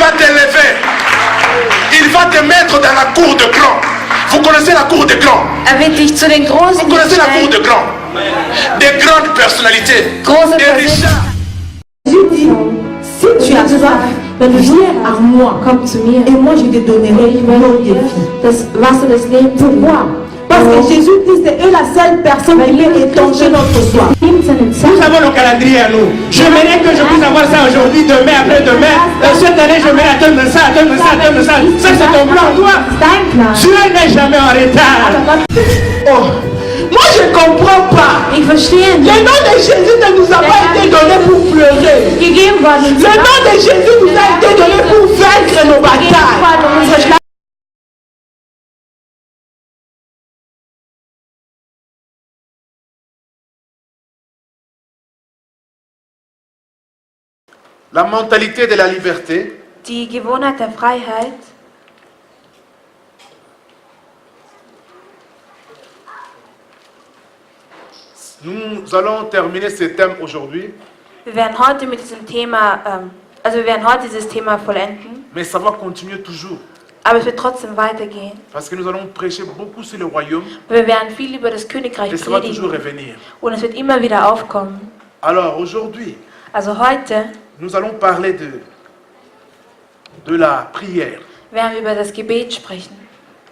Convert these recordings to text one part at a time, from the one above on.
va t'élever. Il va te mettre dans la cour de grand. Vous connaissez la cour de grand? Dich zu den Großen Vous connaissez la cour stellen. de grand? Des grandes personnalités. Große Des richards. Je dis, si tu as soif, viens à moi. Komm zu mir. Et moi je te donnerai l'eau de vie. Das Wasser des Lebens. Pourquoi? Parce que Jésus-Christ est la seule personne qui peut étancher notre soif. Nous avons le calendrier à nous. J'aimerais que je puisse avoir ça aujourd'hui, demain, après-demain. Cette année, je vais atteindre ça, atteindre ça, atteindre ça. Ça, c'est ton plan, toi. Dieu n'est jamais en retard. Oh, moi je ne comprends pas. Ich verstehe Le nicht. nom de Jésus ne nous a pas été donné pour pleurer. Gegeben worden, Le nom de Jésus nous a été donné pour vaincre nos batailles. unsere Schlacht. La mentalité de la liberté, Die Gewohnheit der Freiheit, nous allons terminer ce thème aujourd'hui, wir werden heute mit diesem Thema, wir werden heute dieses Thema vollenden, mais ça va continuer toujours. aber es wird trotzdem weitergehen. Parce que nous allons prêcher beaucoup sur le royaume Wir werden viel über das Königreich et ça va toujours predigen revenir. und es wird immer wieder aufkommen. Alors aujourd'hui, Also heute nous allons parler de la prière. werden wir über das Gebet sprechen.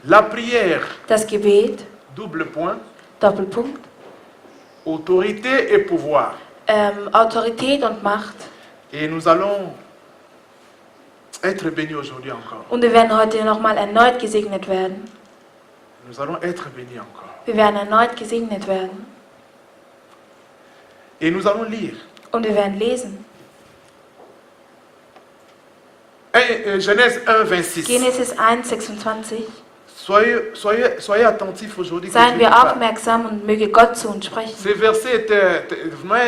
La prière, Das Gebet, double point, Doppelpunkt, autorité et pouvoir. Autorität und Macht. Et nous allons être bénis aujourd'hui encore. Und wir werden heute nochmal erneut gesegnet werden. Nous allons être bénis encore. Wir werden erneut gesegnet werden. Et nous allons lire Und wir werden lesen. Genèse 1, 26. Genesis 1, 26. Soyez attentifs aujourd'hui. que Seien Dieu wir nous parle. aufmerksam und möge Gott zu uns sprechen. Ce verset était vraiment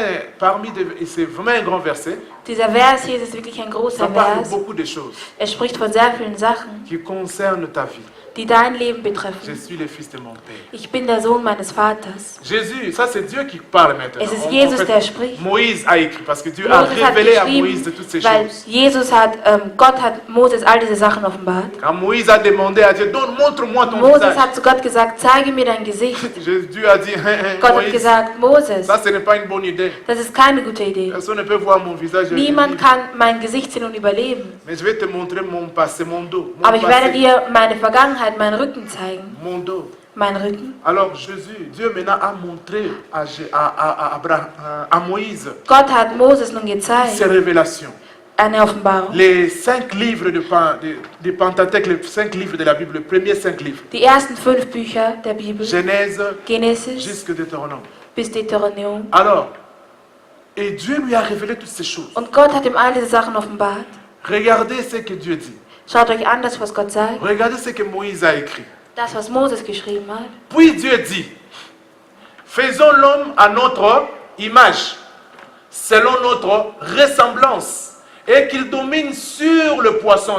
c'est vraiment un grand verset. Dieser Vers hier ist wirklich ein Ça großer parle de Vers. beaucoup de choses Er spricht von sehr vielen Sachen, qui concernent ta vie. die dein Leben Je betreffen. suis le fils de mon Père. Ich bin der Sohn meines Vaters. Jésus, ça c'est Dieu qui parle maintenant. Es ist Jesus, der spricht. Moïse a écrit parce que Dieu a Moses hat révélé à Moïse de geschrieben, toutes ces weil choses. Gott hat Moses all diese Sachen offenbart. Quand Moïse a demandé à Dieu, montre-moi ton Moses visage. hat zu Gott gesagt, zeige mir dein Gesicht. Dieu a dit, Gott hat Moïse, gesagt, Moses, ça ce n'est pas une bonne idée. das ist keine gute Idee. Personne ne peut voir mon visage. Niemand kann mein Gesicht sehen und überleben. Mais je vais te montrer mon passé, mon dos. Mon Aber ich werde passé, dir meine Vergangenheit, meinen Rücken zeigen. mon dos. Mein Rücken. Alors Dieu maintenant a montré à Moïse Gott hat Moses nun ses gezeigt, révélations. eine Offenbarung. Les 5 livres du Pentateuque, les 5 livres de la Bible, les premiers 5 livres. Die ersten 5 Bücher der Bibel, Genèse Genesis jusqu'à Deutéronome. bis Deuteronomium. Alors, et Dieu lui a révélé toutes ces choses. Und Gott hat ihm all diese Sachen offenbart. Regardez ce que Dieu dit. Schaut euch an, das was Gott sagt, Regardez ce que Moïse a écrit. das was Moses geschrieben hat. Puis Dieu dit, faisons l'homme à notre image, selon notre ressemblance, et qu'il domine sur le poisson.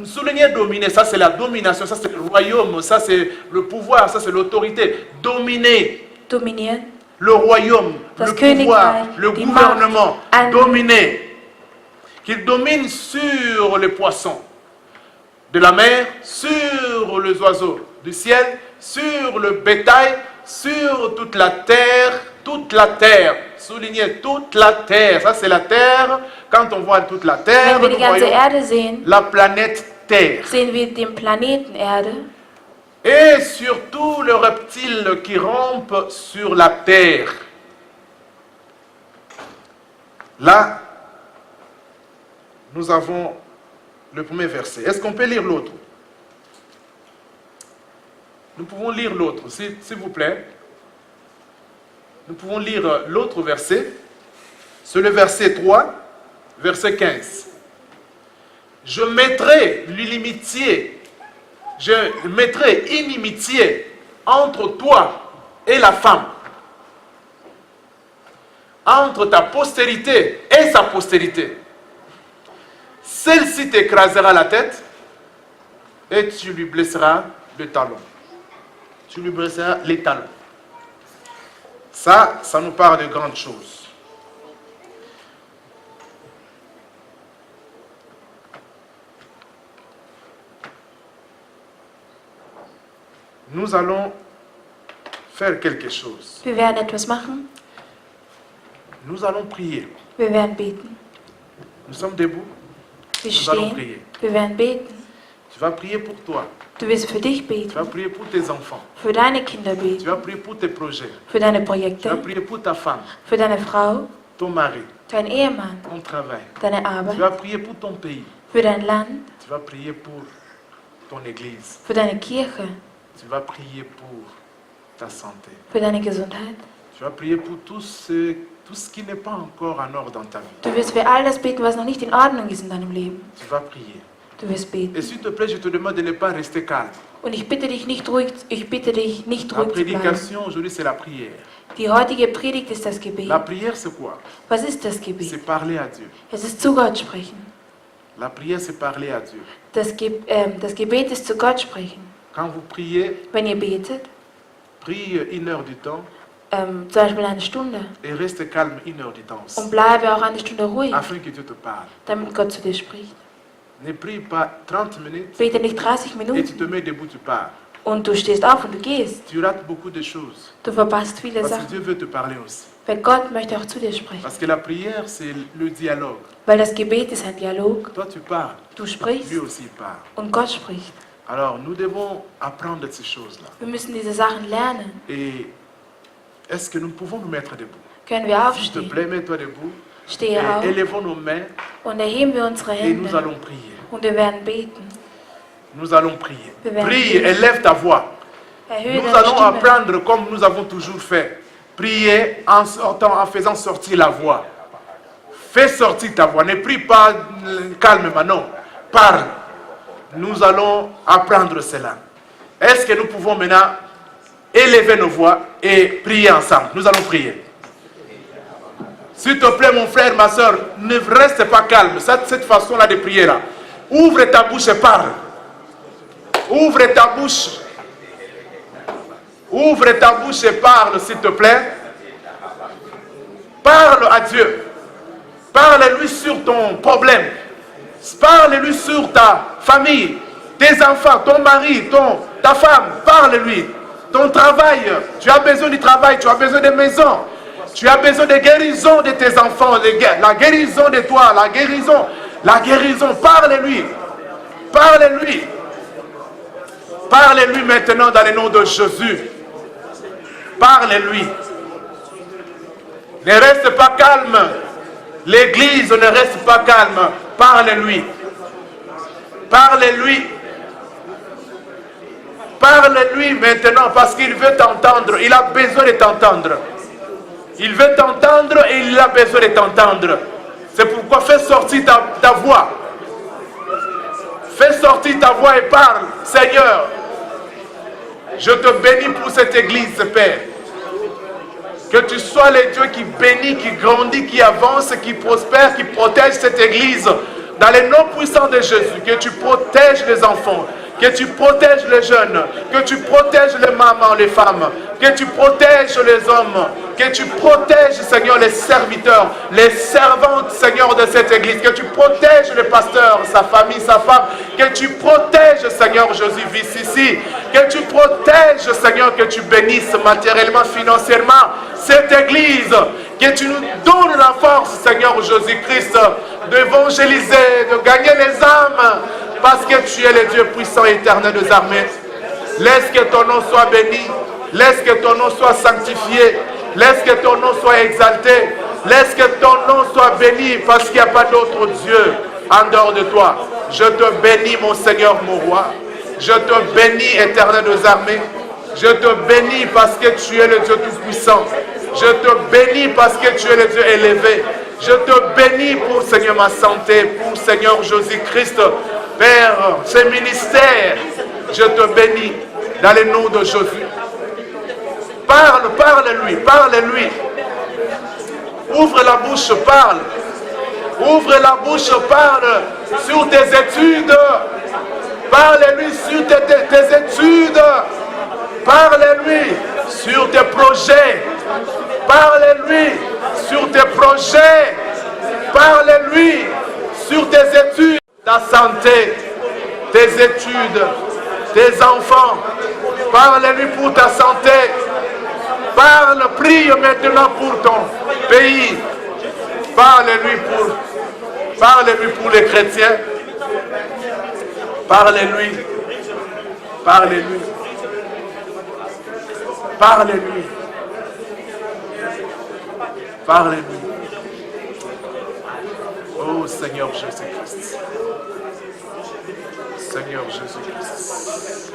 Souligner dominer, ça c'est la domination, ça c'est le royaume, ça c'est le pouvoir, ça c'est l'autorité. Dominer Dominieren. le royaume, Das le pouvoir, Königreich, le die gouvernement, Macht, dominer. Qu'il domine sur les poissons de la mer, sur les oiseaux du ciel, sur le bétail, sur toute la terre, soulignez toute la terre, ça c'est la terre, quand on voit toute la terre, Wenn wir die nous ganze voyons Erde sehen, la planète Terre, sehen wir den Planeten Erde et surtout le reptile qui rampe sur la terre. Là, nous avons le premier verset. Est-ce qu'on peut lire l'autre? Nous pouvons lire l'autre, s'il vous plaît. Nous pouvons lire l'autre verset. C'est le verset 3, verset 15. Je mettrai l'inimitié entre toi et la femme, entre ta postérité et sa postérité. Celle-ci t'écrasera la tête et tu lui blesseras le talon. Tu lui blesseras les talons. Ça nous parle de grandes choses. Nous allons faire quelque chose. Wir werden etwas machen. Nous allons prier. Wir werden beten. Nous sommes debout. Wir Nous allons stehen. prier. Wir werden beten. Tu vas prier pour toi. Du wirst für dich Tu vas beten. prier pour tes enfants. Für deine Kinder Tu beten. vas prier pour tes projets. Für deine Tu vas Projekte. prier pour ta femme, Für deine Frau. ton mari, Dein Ehemann. ton travail. Deine Tu Arbeit. vas prier pour ton pays. Für dein Land. Tu vas prier pour ton église. Für deine Kirche. Tu vas prier pour ta santé. Für deine Gesundheit. Tu vas prier pour tout ce qui n'est pas encore en ordre dans ta vie. Du wirst für all das beten, was noch nicht in Ordnung ist in deinem Leben. Tu vas prier. Du wirst beten. Et s'il te plaît, je te demande de ne pas rester calme. Und ich bitte dich nicht ruhig zu La bleiben. prédication aujourd'hui, c'est la prière. Die heutige Predigt ist das Gebet. La prière, c'est quoi? Was ist das Gebet? C'est parler à Dieu. Es ist zu Gott sprechen. La prière, c'est parler à Dieu. Das Gebet ist zu Gott sprechen. Quand vous priez, Wenn ihr betet, prie 1 heure du temps zum Beispiel eine Stunde, et reste calme 1 heure du temps aussi, und bleibe auch eine Stunde ruhig, afin que Dieu te parle. damit Gott zu dir spricht. Ne prie pas 30 minutes Bete nicht 30 et tu Minuten te mets debout, tu pars. und du stehst auf und du gehst. Tu rates beaucoup de choses. Du verpasst viele Parce que Sachen, Dieu veut te parler aussi. weil Gott möchte auch zu dir sprechen. Parce que la prière, c'est le dialogue. Weil das Gebet ist ein Dialog. Toi, tu parles, Du sprichst lui aussi parle. und Gott spricht. Alors, nous devons apprendre ces choses-là. Wir müssen diese Sachen lernen. Et est-ce que nous pouvons nous mettre debout? Können wir S'il te aufstehen? plaît, mets-toi debout. Stehe Et auf élevons nos mains und erheben wir unsere et nous Hände allons prier. und wir werden beten. Nous allons prier. Wir werden Prie, beten. élève ta voix. Erhöhe Nous deine allons Stimme. apprendre comme nous avons toujours fait. Prier en sortant, en faisant sortir la voix. Fais sortir ta voix. Ne prie pas calmement, non. Parle. Nous allons apprendre cela. Est-ce que nous pouvons maintenant élever nos voix et prier ensemble? Nous allons prier. S'il te plaît, mon frère, ma soeur, ne reste pas calme. Cette façon-là de prier là. Ouvre ta bouche et parle. Ouvre ta bouche. Ouvre ta bouche et parle, s'il te plaît. Parle à Dieu. Parle-lui sur ton problème. Parle-lui sur ta famille, tes enfants, ton mari, ta femme. Parle-lui. Ton travail. Tu as besoin du travail, tu as besoin de maison. Tu as besoin de guérison de tes enfants, la guérison de toi, la guérison. Parle-lui. Parle-lui. Parle-lui maintenant dans le nom de Jésus. Parle-lui. Ne reste pas calme. L'église ne reste pas calme. Parle-lui. Parle-lui. Parle-lui maintenant parce qu'il veut t'entendre. Il a besoin de t'entendre. Il veut t'entendre et il a besoin de t'entendre. C'est pourquoi fais sortir ta voix. Fais sortir ta voix et parle. Seigneur, je te bénis pour cette église, Père. Que tu sois le Dieu qui bénit, qui grandit, qui avance, qui prospère, qui protège cette église. Dans le nom puissant de Jésus, que tu protèges les enfants, que tu protèges les jeunes, que tu protèges les mamans, les femmes, que tu protèges les hommes, que tu protèges, Seigneur, les serviteurs, les servantes, Seigneur, de cette église, que tu protèges le pasteur, sa famille, sa femme, que tu protèges, Seigneur Jésus, ici, que tu protèges, Seigneur, que tu bénisses matériellement, financièrement cette église, que tu nous donnes la force, Seigneur Jésus-Christ, d'évangéliser, de gagner les âmes, parce que tu es le Dieu puissant et éternel des armées. Laisse que ton nom soit béni, laisse que ton nom soit sanctifié, laisse que ton nom soit exalté, laisse que ton nom soit béni, parce qu'il n'y a pas d'autre Dieu en dehors de toi. Je te bénis, mon Seigneur, mon roi. Je te bénis, éternel des armées. Je te bénis parce que tu es le Dieu tout-puissant. Je te bénis parce que tu es le Dieu élevé. Je te bénis pour, Seigneur, ma santé, pour, Seigneur Jésus-Christ, Père, ce ministère. Je te bénis dans le nom de Jésus. Parle-lui, parle-lui. Ouvre la bouche, parle. Ouvre la bouche, parle sur tes études. Parle-lui sur tes études. Parle-lui sur tes projets. Parle-lui sur tes projets. Parle-lui sur tes études, ta santé, tes études, tes enfants, Parle-lui pour ta santé. Parle, prie maintenant pour ton pays. Parle-lui pour les chrétiens. Parle-lui. Parle-lui. Parle-lui. Parle-lui. Oh Seigneur Jésus-Christ. Seigneur Jésus-Christ.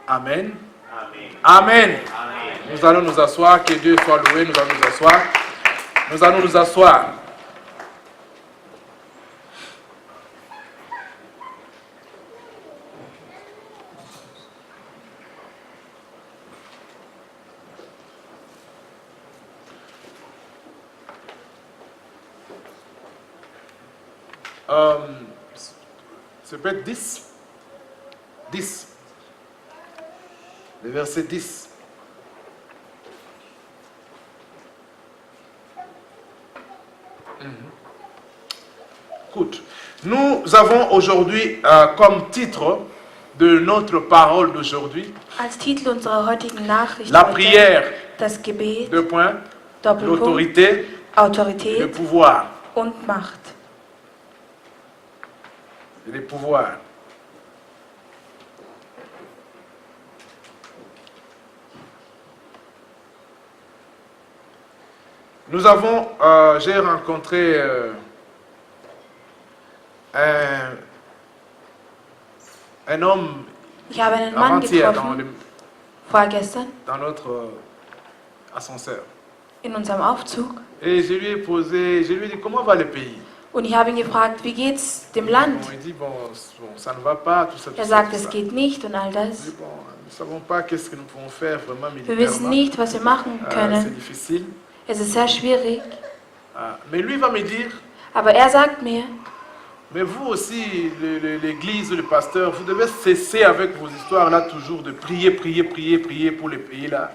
Amen. Amen. Nous allons nous asseoir. Que Dieu soit loué. Nous allons nous asseoir. Nous allons nous asseoir. C'est peut-être 10. 10. Le verset 10. Écoute, nous avons aujourd'hui comme titre de notre parole d'aujourd'hui Als Titel unserer heutigen Nachricht la heute prière, das Gebet, 2 points, Doppelpunkt, l'autorité, le Autorität pouvoir. und Macht. Et les pouvoirs. Nous avons, j'ai rencontré un homme Ich habe einen Mann avant-hier getroffen, vorgestern, dans notre ascenseur. in unserem Aufzug. Et je lui ai dit comment va le pays? Und ich habe ihn gefragt, wie geht's dem Land? Bon, il dit bon, ça ne va pas, tout ça, tout Er ça, sagt, tout es ça. geht nicht und all Je das. dis, bon, nous ne savons pas qu'est-ce que nous pouvons faire vraiment Wir wissen militairement. nicht, was wir machen C'est können. difficile. Es ist sehr schwierig. Mais lui va me dire, Aber er sagt mir, mais vous aussi, l'église, le pasteur, vous devez cesser avec vos histoires là toujours de prier, prier, prier, prier pour les pays là.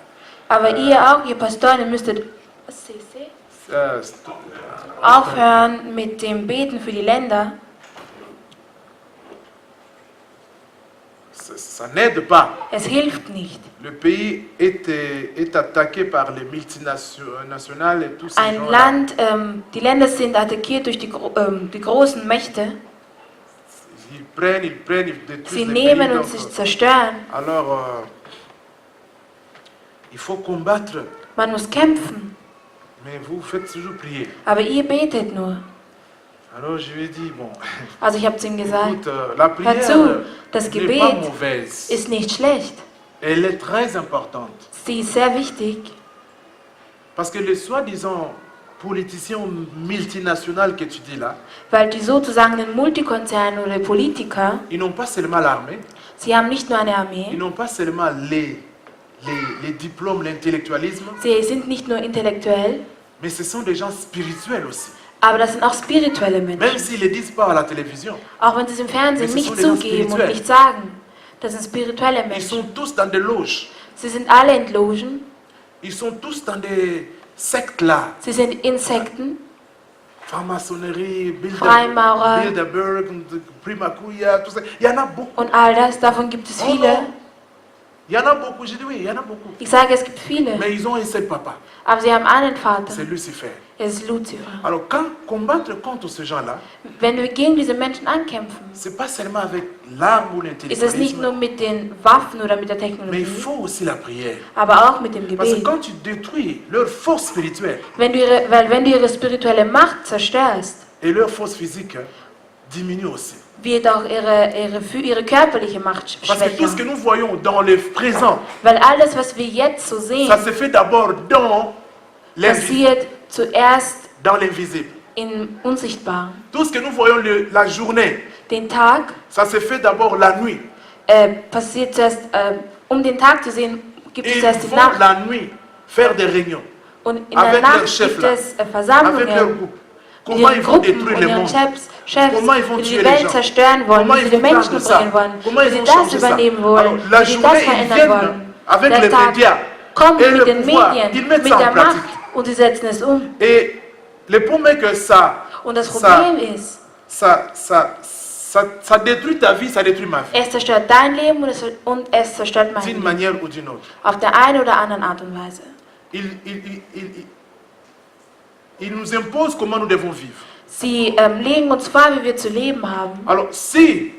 aber ihr auch, ihr Pastoren, ihr müsstet aufhören mit dem Beten für die Länder. Ça n'aide pas. Es hilft nicht. Le pays est attaqué par les multinationales et tout ça. Ein Land, die Länder sind attackiert durch die großen Mächte. Ils prennent, ils détruisent Sie les nehmen pays. und Donc, sie zerstören. alors, il faut combattre. Man muss kämpfen. Mais vous faites toujours prier. Aber ihr betet nur. Alors je lui ai dit, bon, Also ich habe zu ihm gesagt, écoute, la prière hör zu, das n'est pas Gebet mauvaise. ist nicht schlecht. Elle est très importante. Sie ist sehr wichtig. Parce que les soi-disant politiciens multinationaux que tu dis là, Weil die sozusagen Multikonzerne oder Politiker, ils n'ont pas seulement l'armée, sie haben nicht nur eine ils Armee, n'ont pas seulement les diplômes, l'intellectualisme, sie sind nicht nur intellektuell, mais ce sont des gens spirituels aussi. aber das sind auch spirituelle Même Menschen. s'ils ne le disent pas à la télévision, Auch wenn sie es im Fernsehen Das nicht sind so die zugeben und spirituell. nicht sagen. Das sind spirituelle ils Menschen. sont tous dans des loges, Sie sind alle in Logen, ils sont tous dans des sectes là, sie sind in Sekten, franc-maçonnerie, Freimaurer. Bilderberg, Primakuya, tout ça. Il y en a beaucoup. und all das, davon gibt es Oh viele. non. Il y en a beaucoup, j'ai dit oui, il y en a beaucoup. Ich sage, es gibt viele, Mais ils ont un seul papa, aber sie haben einen Vater, c'est Lucifer. er ist Luzifer. Alors quand combattre contre ces gens-là, Wenn wir gegen diese Menschen ankämpfen, c'est pas seulement avec l'arme ou ist es nicht nur l'intellectualisme, mit den Waffen oder mit der mais il Technologie, faut aussi la prière. aber auch mit dem Parce que Gebet. quand tu détruis leur force spirituelle Weil wenn du ihre spirituelle Macht zerstörst, et leur force physique diminue aussi. wird auch ihre körperliche Macht Parce que tout ce que schwächer. nous voyons dans le présent, Weil alles, was wir jetzt so sehen, ça se fait d'abord dans l'invisible. passiert zuerst Dans l'invisible. im Unsichtbaren. Tout ce que nous voyons la journée, Den Tag ça se fait d'abord la nuit. passiert zuerst, um den Tag zu sehen, gibt es Et zuerst ils die vont Nacht. la nuit faire des réunions Und in avec der leur Nacht chef gibt là, es avec leur Versammlungen groupe. mit Comment ihren ils vont Gruppen détruire und le ihren monde? Chefs, Comment ils vont wie sie tuer die les Welt gens? zerstören wollen, Comment wie ils sie die vont Menschen prendre ça? umbringen wollen, Comment wie ils sie vont das changer ça? übernehmen Alors, wollen, la wie sie journée, das ils verändern viennent wollen. avec Der les Tag médias kommt et mit le den pouvoir. Ils Medien, mettent mit ça der en pratique. Macht und sie setzen es um. Et Le problème est que Und das Problem ist, ça détruit ta vie, ça détruit ma vie. es zerstört dein Leben und es zerstört mein D'une Leben. manière ou d'une autre. Auf der einen oder anderen Art und Weise. Il nous impose comment nous devons vivre. Sie legen uns vor, wie wir zu leben haben. Alors, si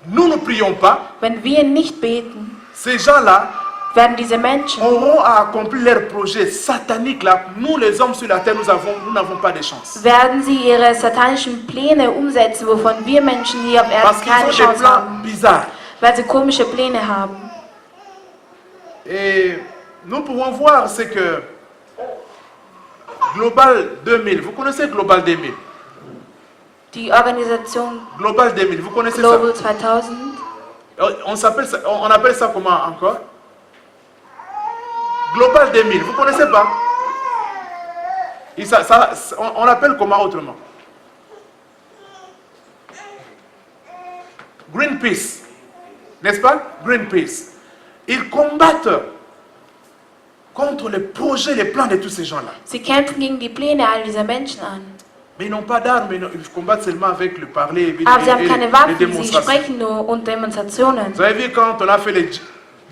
nous ne prions pas, Wenn wir nicht beten, ces gens-là werden diese Menschen auront à accomplir leur projet satanique là. Nous, les hommes sur la terre, nous n'avons pas de chance. werden sie ihre satanischen Pläne umsetzen, wovon wir Menschen hier auf Erden Parce qu'ils keine ont des Chance plans haben, bizarres. weil sie komische Pläne haben. Et nous pouvons voir ce que Global 2000, vous connaissez Global 2000? Die Organisation Global 2000, vous connaissez Global 2000, ça? On appelle ça comment encore? Global 2000, vous connaissez pas? Et on appelle comment autrement? Greenpeace, n'est-ce pas? Greenpeace. Ils combattent contre les projets, les plans de tous ces gens-là. sie kämpfen gegen die Pläne all dieser Menschen an. Mais ils n'ont pas d'armes, ils combattent seulement avec le parler et Aber sie haben keine les Waffen, sie démonstrations. sprechen nur und Demonstrationen. Vous avez vu quand on a fait les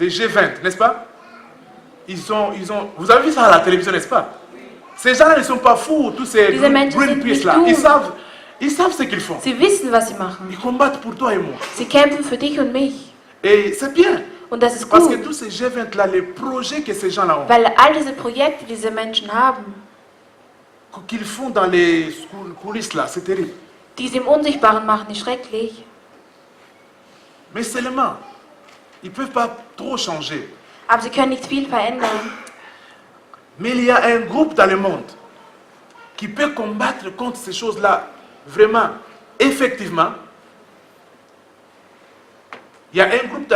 G20, n'est-ce pas? Vous avez vu ça à la télévision, n'est-ce pas? Ces gens-là ne sont pas fous, tous ces Diese Menschen sind Greenpeace nicht là. dumm. Ils savent ce qu'ils font. Sie wissen, was sie machen. Ils combattent pour toi et moi. Sie kämpfen für dich und mich. Et c'est bien. Und das ist Parce que gut, tous ces G20 là, les projets que ces gens-là ont, weil all diese Projekte, die diese Menschen haben, qu'ils font dans les coulisses là, c'est terrible. die sie im Unsichtbaren machen, ist schrecklich. Mais seulement, ils ne peuvent pas trop changer. Aber sie können nicht viel verändern. Mais il y a un groupe dans le monde qui peut combattre contre ces choses-là vraiment, effectivement. Il y a un groupe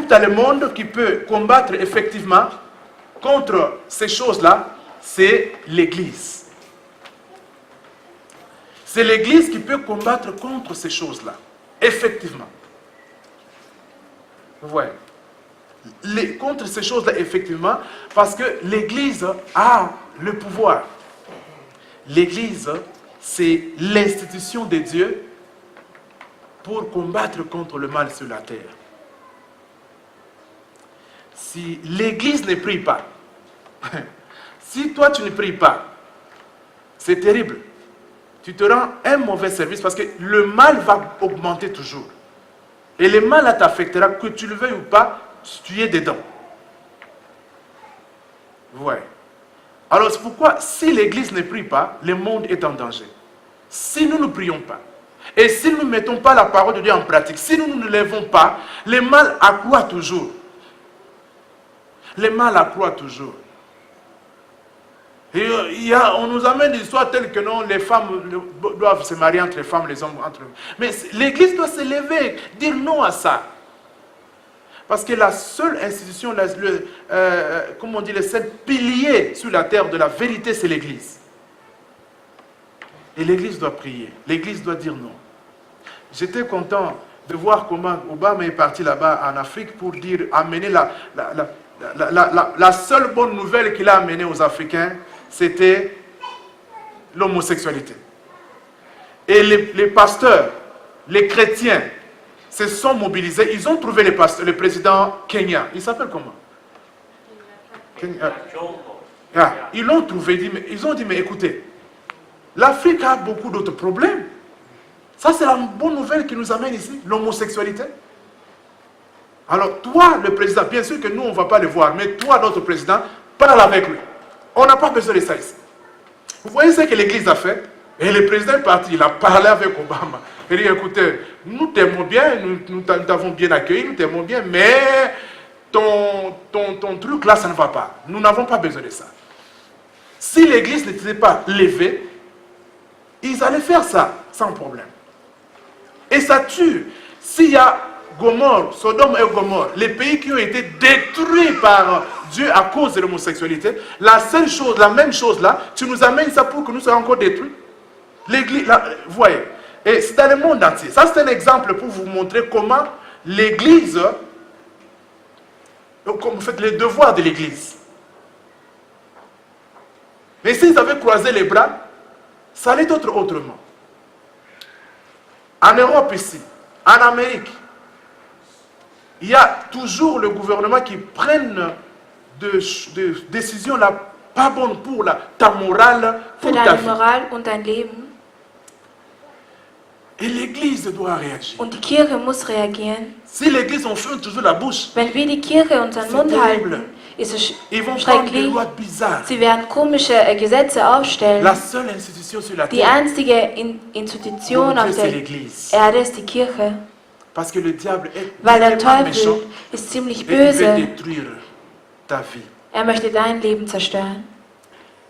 dans le monde qui peut combattre effectivement contre ces choses-là, c'est l'Église. C'est l'Église qui peut combattre contre ces choses-là, effectivement. Vous voyez, contre ces choses-là, effectivement, parce que l'Église a le pouvoir. L'Église, c'est l'institution de Dieu pour combattre contre le mal sur la terre. Si l'Église ne prie pas, si toi tu ne pries pas, c'est terrible. Tu te rends un mauvais service parce que le mal va augmenter toujours. Et le mal t'affectera, que tu le veuilles ou pas, tu es dedans. Ouais. Alors c'est pourquoi, si l'Église ne prie pas, le monde est en danger. Si nous ne prions pas, et si nous ne mettons pas la parole de Dieu en pratique, si nous ne lèvons pas, le mal accroît toujours. Le mal accroît toujours. Et on nous amène des histoires telles que non, les femmes doivent se marier entre les femmes, les hommes entre eux. Mais l'Église doit se lever, dire non à ça. Parce que la seule institution, comme on dit, le seul pilier sur la terre de la vérité, c'est l'Église. Et l'Église doit prier. L'Église doit dire non. J'étais content de voir comment Obama est parti là-bas en Afrique pour dire, amener la seule bonne nouvelle qu'il a amenée aux Africains, c'était l'homosexualité. Et les pasteurs, les chrétiens, se sont mobilisés. Ils ont trouvé le président Kenya. Il s'appelle comment? Ils l'ont trouvé. Ils ont dit, mais écoutez, l'Afrique a beaucoup d'autres problèmes. Ça, c'est la bonne nouvelle qui nous amène ici, l'homosexualité. Alors, toi, le président, bien sûr que nous, on ne va pas le voir, mais toi, notre président, parle avec lui. On n'a pas besoin de ça ici. Vous voyez ce que l'Église a fait? Et le président est parti, il a parlé avec Obama. Il dit, écoutez, nous t'aimons bien, nous t'avons bien accueilli, nous t'aimons bien, mais ton truc là, ça ne va pas. Nous n'avons pas besoin de ça. Si l'Église n'était pas levée, ils allaient faire ça sans problème. Et ça tue. S'il y a Gomorrhe, Sodome et Gomorrhe, les pays qui ont été détruits par Dieu à cause de l'homosexualité, la même chose là, tu nous amènes ça pour que nous soyons encore détruits. L'Église, vous voyez, et c'est dans le monde entier. Ça, c'est un exemple pour vous montrer comment l'Église comme vous faites les devoirs de l'église. Mais s'ils avaient croisé les bras, ça allait être autrement. En Europe ici, en Amérique, il y a toujours le gouvernement qui prenne des décisions là, pas bonnes pour ta morale, für pour ta deine vie. Moral und dein Leben. Et l'église doit réagir. Und die Kirche muss reagieren. Si l'église on ferme toujours la bouche, Wenn wir die Kirche unseren C'est Mund terrible. halten, ist es ils vont prendre des schrecklich. lois bizarres. Sie werden komische Gesetze aufstellen. La seule institution sur la Die terre, einzige Institution auf c'est der l'église. Erde ist die Kirche, Parce que le diable est weil der tellement méchant Teufel ist ziemlich et il veut böse. détruire ta vie. Er möchte dein Leben zerstören.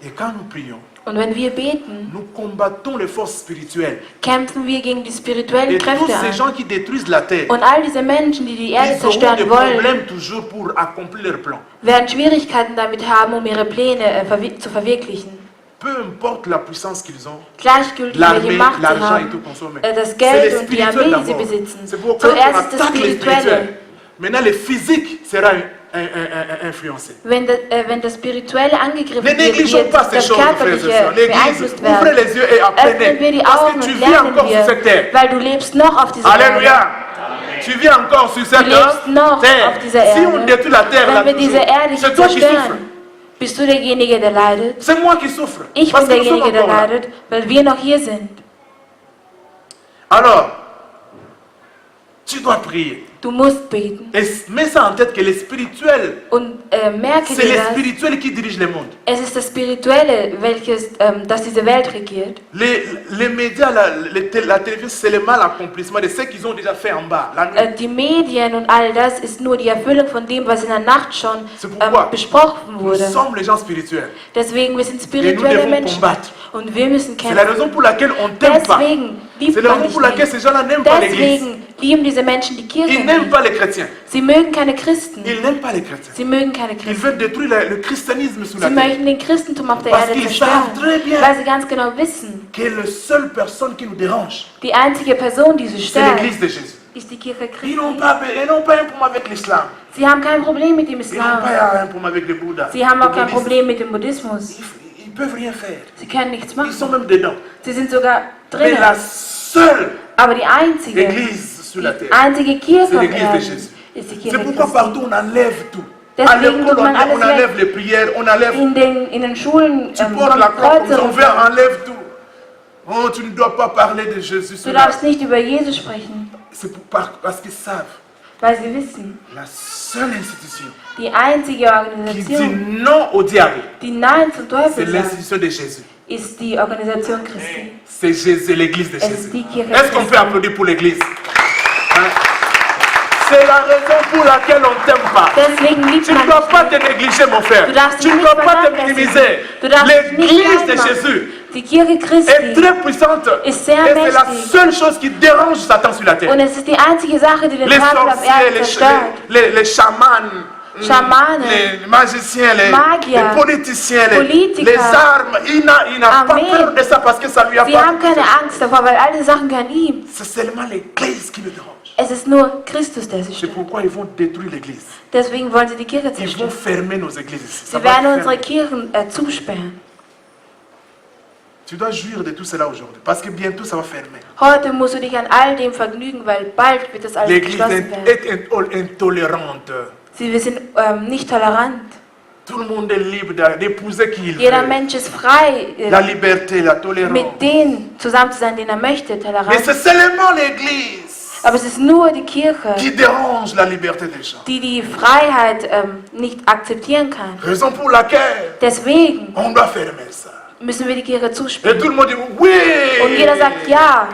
Et quand nous prions, Und wenn wir beten, nous combattons les forces spirituelles. kämpfen wir gegen die spirituellen Et tous Kräfte ces an. gens qui détruisent la terre, Und all diese Menschen, die die Erde ils auront des zerstören wollen, problèmes toujours pour accomplir leurs plans. werden Schwierigkeiten damit haben, um ihre Pläne zu verwirklichen. Peu importe la puissance qu'ils ont, Gleichgültig, l'armée, welche Macht sie l'argent et tout haben, consommé. das C'est Geld les und die spirituels Armee, die sie d'abord. besitzen. C'est pourquoi on Zuerst ist das attaque les Spirituelle. spirituels. Maintenant, le physique sera influencé. Wenn das Spirituelle angegriffen Ne wird, négligeons wird pas ces das choses, frères et Körperliche sœurs. L'église, beeinflusst ouvrez werden. les yeux et Öffnen wir apprenez. die Parce Augen que tu und vis lernen encore sur cette terre. wir, weil du lebst noch auf dieser Alléluia. Erde. Tu vis encore sur cette Du lebst noch terre. auf dieser Si Erde. on détruit la terre, là, Wenn wir diese toujours, Erde c'est toi qui souffres. zerstören, bist du derjenige, der leidet. C'est moi qui souffre. Ich Parce bin que nous sommes derjenige, der encore là. leidet, weil wir noch hier sind. Alors, tu dois prier. Du musst beten. Et mets ça en tête que les spirituels, Und merke c'est dir les das, spirituels qui dirigent le monde. es ist das Spirituelle, das diese Welt regiert. Les médias, la télévision, c'est le mal accomplissement de ce qu'ils ont déjà fait en bas, la nuit. Die Medien und all das ist nur die Erfüllung von dem, was in der Nacht schon C'est pourquoi besprochen nous wurde. sommes les gens spirituels. Deswegen, wir sind Et nous spirituelle devons Menschen combattre. und wir müssen C'est la kämpfen. raison pour laquelle on ne t'aime pas. Deswegen C'est liebt la man raison dich pour laquelle nicht. ces gens-là n'aiment pas l'église. Deswegen lieben diese Menschen die Kirche Ils n'aiment nicht. pas les chrétiens. Sie mögen keine Christen. Ils n'aiment pas les chrétiens. Sie mögen keine Ils Christen. veulent détruire le christianisme sur la Sie terre. möchten den Christentum auf der Parce Erde qu'ils savent zerstören, très bien weil sie ganz genau wissen, que la seule personne qui nous dérange, die einzige Person, die sie c'est stört, l'église de Jésus. ist die Kirche Ils n'ont Christi. pas un problème avec l'islam. Sie haben kein Problem mit dem Ils n'ont Islam. pas un problème avec le Bouddha. Sie haben le auch kein bouddhisme. Problem mit dem Buddhismus. Ils peuvent rien faire. Sie können nichts Ils sont machen. même dedans. Sie sind sogar Mais drin. la seule Aber die einzige église sur la terre, Kirche c'est auf l'église de Erden Jésus. ist die C'est Kirche pourquoi Christi. partout on enlève tout. À Deswegen l'école, tut man alles on enlève weg. les prières, on enlève. In den Schulen Tu portes la croix comme Kreuze ton verre, runter. enlève tout. Oh, tu ne dois pas parler de Jésus. Du darfst nicht über Jesus sprechen, C'est parce qu'ils savent weil sie wissen, la seule institution die einzige qui dit Organisation, non au diable, die Nein zum c'est Teufel sagt, l'institution de Jésus. ist die Organisation Christi. C'est Jésus, l'église de Es Jésus. ist die Kirche Est-ce qu'on Christi. peut applaudir pour l'église? Hein? C'est la raison pour laquelle on ne t'aime pas. Deswegen liebt Tu ne man dois dich pas nicht. te négliger, mon frère. Du darfst Tu dich ne nicht dois pas te vernachlässigen. minimiser. Du darfst dich nicht L'église klein de machen. Jésus Die Kirche est Christi. très puissante. Ist sehr Et c'est la mächtig. seule chose qui dérange Satan sur la terre. Und es ist die einzige Sache, die den Les Teufel auf sorciers, Erden zerstört. les chamans, Schamanen, les magiciens, Magier, les politiciens, Politiker, les armes. Il n'a pas Armee. peur de ça parce que ça lui Sie haben appartient. keine Angst davor, weil all diese Sachen gehören ihm. C'est seulement l'église qui le dérange. Es ist nur Christus, der sie C'est stört. pourquoi ils vont détruire l'église. Deswegen wollen sie die Kirche Ils vont zerstören. fermer nos églises. Ça Sie va werden fermer. unsere Kirchen zusperren. Tu dois jouir de tout cela aujourd'hui parce que bientôt ça va fermer. Heute musst du dich an all dem vergnügen, weil bald wird das alles L'église geschlossen werden. est intolérante. Wir sind nicht tolerant. Tout le monde est libre d'épouser qui il Jeder veut. Mensch ist frei, La liberté, la tolérance. mit denen zusammen zu sein, den er möchte, Mais tolerant. c'est seulement l'église Aber es ist nur die Kirche, qui dérange la liberté des gens. die die Freiheit nicht akzeptieren kann. Raison pour laquelle Deswegen on doit fermer ça. müssen wir die Kirche Et zusperren. tout le monde dit oui. Und jeder sagt ja,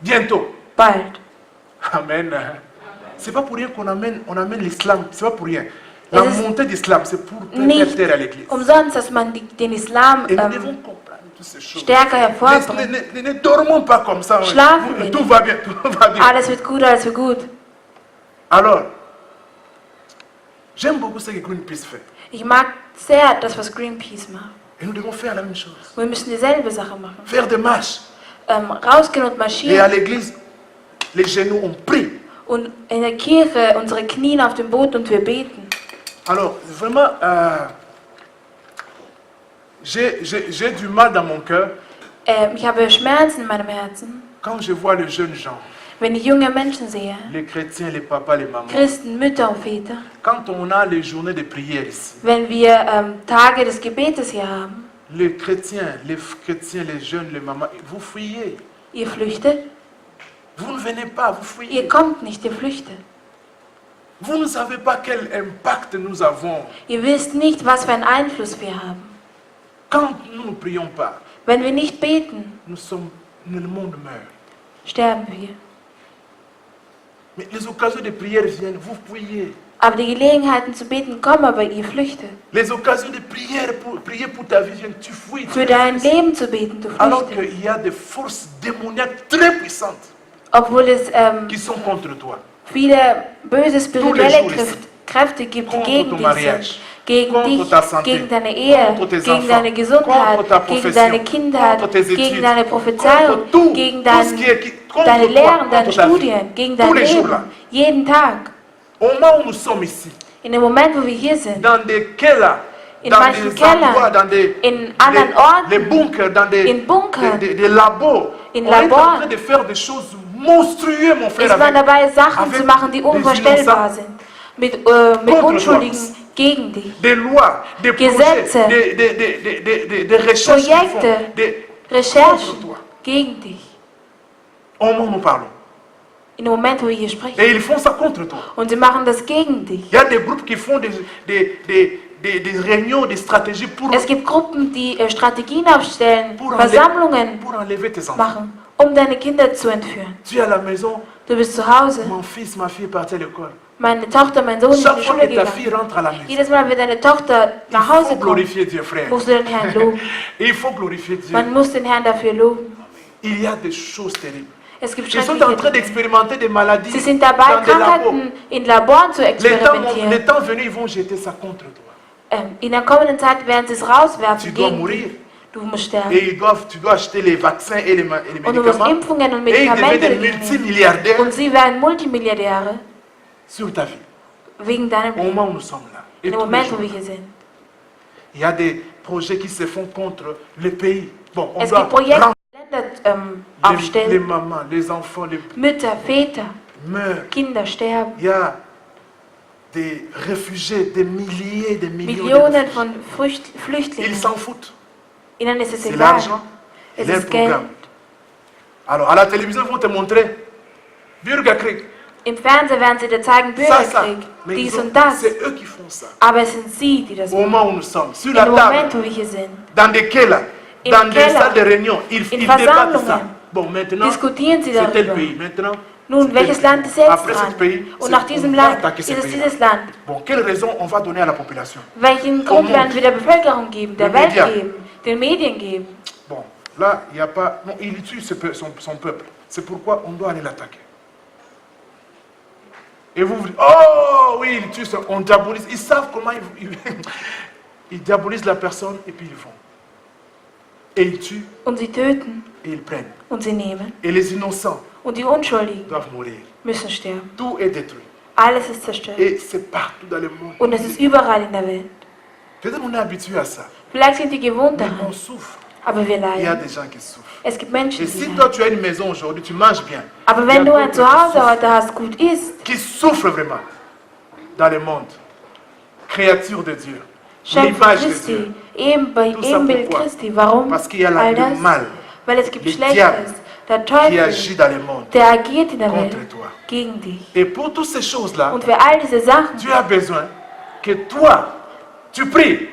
Bientôt. bald. Amen. C'est pas pour rien qu'on amène l'islam. C'est pas pour rien. La Es ist montée d'islam, c'est pour Nicht permettre terre à l'église. umsonst, dass man den Islam Et nous devons comprendre toutes ces choses. stärker hervorbringt. Ne dormons pas comme ça. Schlafen wir Tout nicht. va bien, tout va bien. Alles wird gut, alles wird gut. Alors, j'aime beaucoup ce que Greenpeace fait. Ich mag sehr das, was Greenpeace macht. Et nous devons faire la même chose. Wir müssen dieselbe Sache machen. Faire des marches. Rausgehen und Et à marschieren l'église, les genoux ont pris. und in der Kirche unsere Knien auf dem Boden und wir beten. Alors, vraiment, j'ai du mal dans mon cœur Ich habe Schmerzen in meinem Herzen, quand je vois les jeunes gens, wenn ich junge Menschen sehe, les chrétiens, les papas, les mamans. Christen, Mütter und Väter. Quand on a les journées de prière ici, Wenn wir Tage des Gebetes hier haben, les chrétiens, les jeunes, les mamans, vous fuyez. ihr flüchtet, Vous ne venez pas, vous fuyez. ihr kommt nicht, ihr flüchtet. Vous ne savez pas quel impact nous avons Ihr wisst nicht, was für einen Einfluss wir haben. quand nous ne prions pas. Wenn wir nicht beten, Le monde meurt. sterben wir. Mais les occasions de prière viennent, vous fuyez. Aber die Gelegenheiten zu beten kommen, aber ihr flüchtet. Les occasions de prière pour prier pour ta vie viennent, tu fuis. Für dein Leben zu beten, du Alors flüchtest. qu'il y a des forces démoniaques très puissantes Obwohl es qui sont contre toi. viele böse spirituelle jours Kräfte gibt, die Contre gegen ton dich mariage, sind. Gegen contre dich, ta santé, gegen deine Ehe, contre tes gegen enfants, deine Gesundheit, contre ta gegen profession, deine Kindheit, contre tes études, gegen deine Prophezeiung, contre tout, gegen tout ce qui est contre deine toi, Lehren, deine contre ta vie. Studien, gegen Tous dein les jours Leben. là. Jeden Tag. Au moment où nous sommes ici, In dem Moment, wo wir hier sind, dans des kellers, in dans manchen des endroits, Kellern, dans des in anderen Orten, les bunkers, dans des, in Bunkern, des labos, in on est en Laboren, train de faire des choses monstrueuses, mon frère. ist man dabei, Sachen avec zu machen, die des unvorstellbar innocents, sind. Mit Contre Unschuldigen toi. gegen dich. des lois, des Gesetze, projets, des recherches qu'ils font, Projekte, contre Recherchen toi. gegen dich. Au moment où nous parlons. In dem Moment, wo wir hier sprechen. Et ils font ça contre toi. Und sie machen das gegen dich. Il y a des groupes qui font des réunions, des stratégies pour Es gibt Gruppen, die Strategien aufstellen, Pour Versammlungen enlever tes enfants. machen, um deine Kinder zu entführen. Tu es à la maison, Du bist zu Hause, mon fils, ma fille est partie à l'école. meine Tochter, mein Sohn ist in Chaque die fois Schule que ta gegangen. fille rentre à la maison, Jedes Mal, wenn deine Tochter nach il faut Hause kommt, glorifier Dieu, frère. musst du den Herrn loben. Il faut glorifier Dieu. Man muss den Herrn dafür loben. Il y a des choses terribles. Es gibt Ils sont en schreckliche train Dinge. d'expérimenter des maladies Sie sind dabei, dans des labos. Krankheiten in Laboren zu Les experimentieren. temps venus, ils vont jeter ça contre toi. In der kommenden Zeit werden sie es rauswerfen Tu dois gegen mourir. dich. Du musst sterben. Et tu dois acheter les vaccins et les Und du musst médicaments. Impfungen und Et ils deviennent Medikamente des dagegen nehmen. multimilliardaires Und sie werden Multimilliardäre sur ta vie. wegen deinem Au Leben. moment où nous sommes là. Et In dem tous les Moment, jours. wo wir hier sind. Il y a des projets qui se font contre le pays. Bon, on Es doit gibt Projekte, rendre die Länder les aufstellen. mamans, les enfants, les Mütter, Väter, meurent. Kinder sterben. Il y a des réfugiés, des milliers, des millions. Millionen von Ils Flüchtlingen. s'en foutent. Ihnen ist es C'est egal. l'argent et Es leur ist Geld. programme. Alors, à la télévision, ils vont te montrer Bürgerkrieg. Im Fernsehen werden sie dir zeigen, Ça, ça. Bürgerkrieg, Mais dies ils ont- und das. c'est eux qui font ça. Aber es sind sie, die das Au machen. moment où nous sommes, sur In la dem table, Moment, wo wir hier sind. dans des kellers, In dans des Keller, salles de réunion, ils in débattent ça. Versammlungen, Bon, maintenant, diskutieren sie c'est tel darüber. pays. Maintenant, Nun, c'est tel welches pays. Land ist jetzt Après dran? ce pays, Und nach diesem on va Land attaquer ist ce es pays-là. dieses Land. Bon, quelle raison on va donner à la population? Welchen Grund werden wir der Bevölkerung geben, der Den Welt Medien. geben, den Medien geben? Bon, là, il n'y a pas... Non, il tue son peuple. C'est pourquoi on doit aller l'attaquer. Et vous dites, oh oui, il tue on diabolise. Ils savent comment ils diabolisent la personne et puis ils vont. Et ils tuent Und sie töten et ils prennent. und sie nehmen. Et les innocents Und die Unschuldigen doivent mourir. müssen sterben. Tout est détruit. Alles ist zerstört. Et c'est partout dans le monde. Und es ist überall in der Welt. Peut-être qu'on est habitué à ça. Vielleicht sind wir gewohnt Mais daran, on souffre. aber wir Il y a leiden. des gens qui souffrent. Es gibt Menschen, Et die si leiden. toi tu as une maison aujourd'hui, tu manges bien. Aber il y a wenn du ein d'autres Zuhause heute hast, gut isst, qui souffrent vraiment dans le monde. Créature de Dieu. Schöpfer L'image de Christi, Dieu. Ebenbild Tout ça Ebenbild pourquoi? Christi. Warum? Parce qu'il y a All le das? mal Weil es gibt le Schlechtes. diable Der qui Teufel, agit dans le monde der agiert in der contre Welt toi. gegen dich. Et pour toutes ces choses-là, Und für all diese Sachen tu as besoin que toi, tu pries.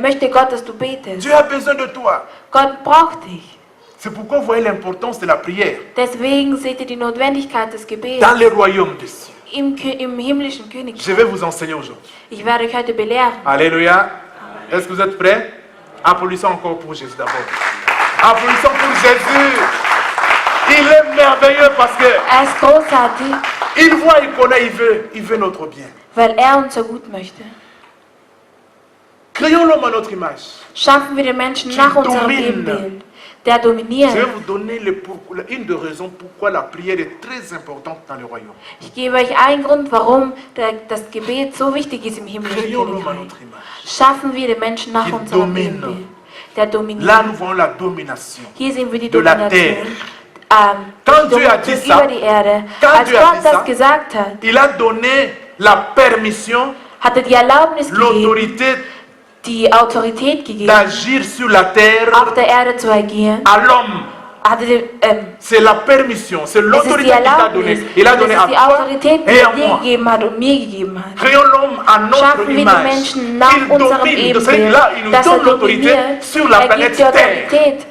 möchte Gott, dass du betest. Tu as besoin de toi. Gott braucht dich. C'est pourquoi vous voyez l'importance de la prière Deswegen seht ihr die Notwendigkeit des Gebets dans le royaume des cieux. im himmlischen Je Königreich. vais vous enseigner aujourd'hui. Ich werde euch heute belehren. Alléluia. Est-ce que vous êtes prêts? Applaudissons encore pour Jésus d'abord. Applaudissons pour Jésus. Il est merveilleux parce que Ist großartig, il voit, il connaît, il veut notre bien. weil unser gut möchte. Créons l'homme à notre image. Schaffen wir den Menschen Qui nach unserem domine Ebenbild, der Je vais dominiert. vous donner une des raisons pourquoi la prière est très importante dans le royaume. Ich gebe euch einen Grund, warum das Gebet so wichtig ist im himmlischen Créons l'homme à Königreich. notre image. Schaffen wir den Menschen nach Qui unserem domine. Ebenbild, der Là, dominiert. nous voyons la domination. Hier sehen wir die de la Domination. Quand Die Dieu a Domination dit ça, über die Erde. quand Als Dieu a Gott dit das ça, gesagt hat, Il a donné la permission, hat er die Erlaubnis gegeben, l'autorité die Autorität gegeben, d'agir sur la terre auf der Erde zu agieren. à l'homme. Hat er, C'est la permission, c'est es ist l'autorité die qu'il t'a donnée. Erlaubnis, Il a und donné es à ist die toi Autorität, die et à er dir moi. gegeben hat und mir gegeben hat. Créons l'homme à notre Schaffen wir die image. Menschen nach Il unserem domine. De ce Ebenbild, là, il nous dass er donne l'autorité dominiert. sur la Er planète gibt die Terre. Autorität,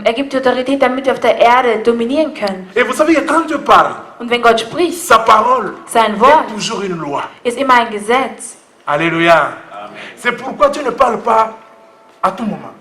er gibt die Autorität, damit wir auf der Erde dominieren können. Et vous savez que quand Dieu parle, Und wenn Gott spricht, sa parole sein Wort est toujours une loi. ist immer ein Gesetz. Alléluia. C'est pourquoi Dieu ne parle pas à tout moment.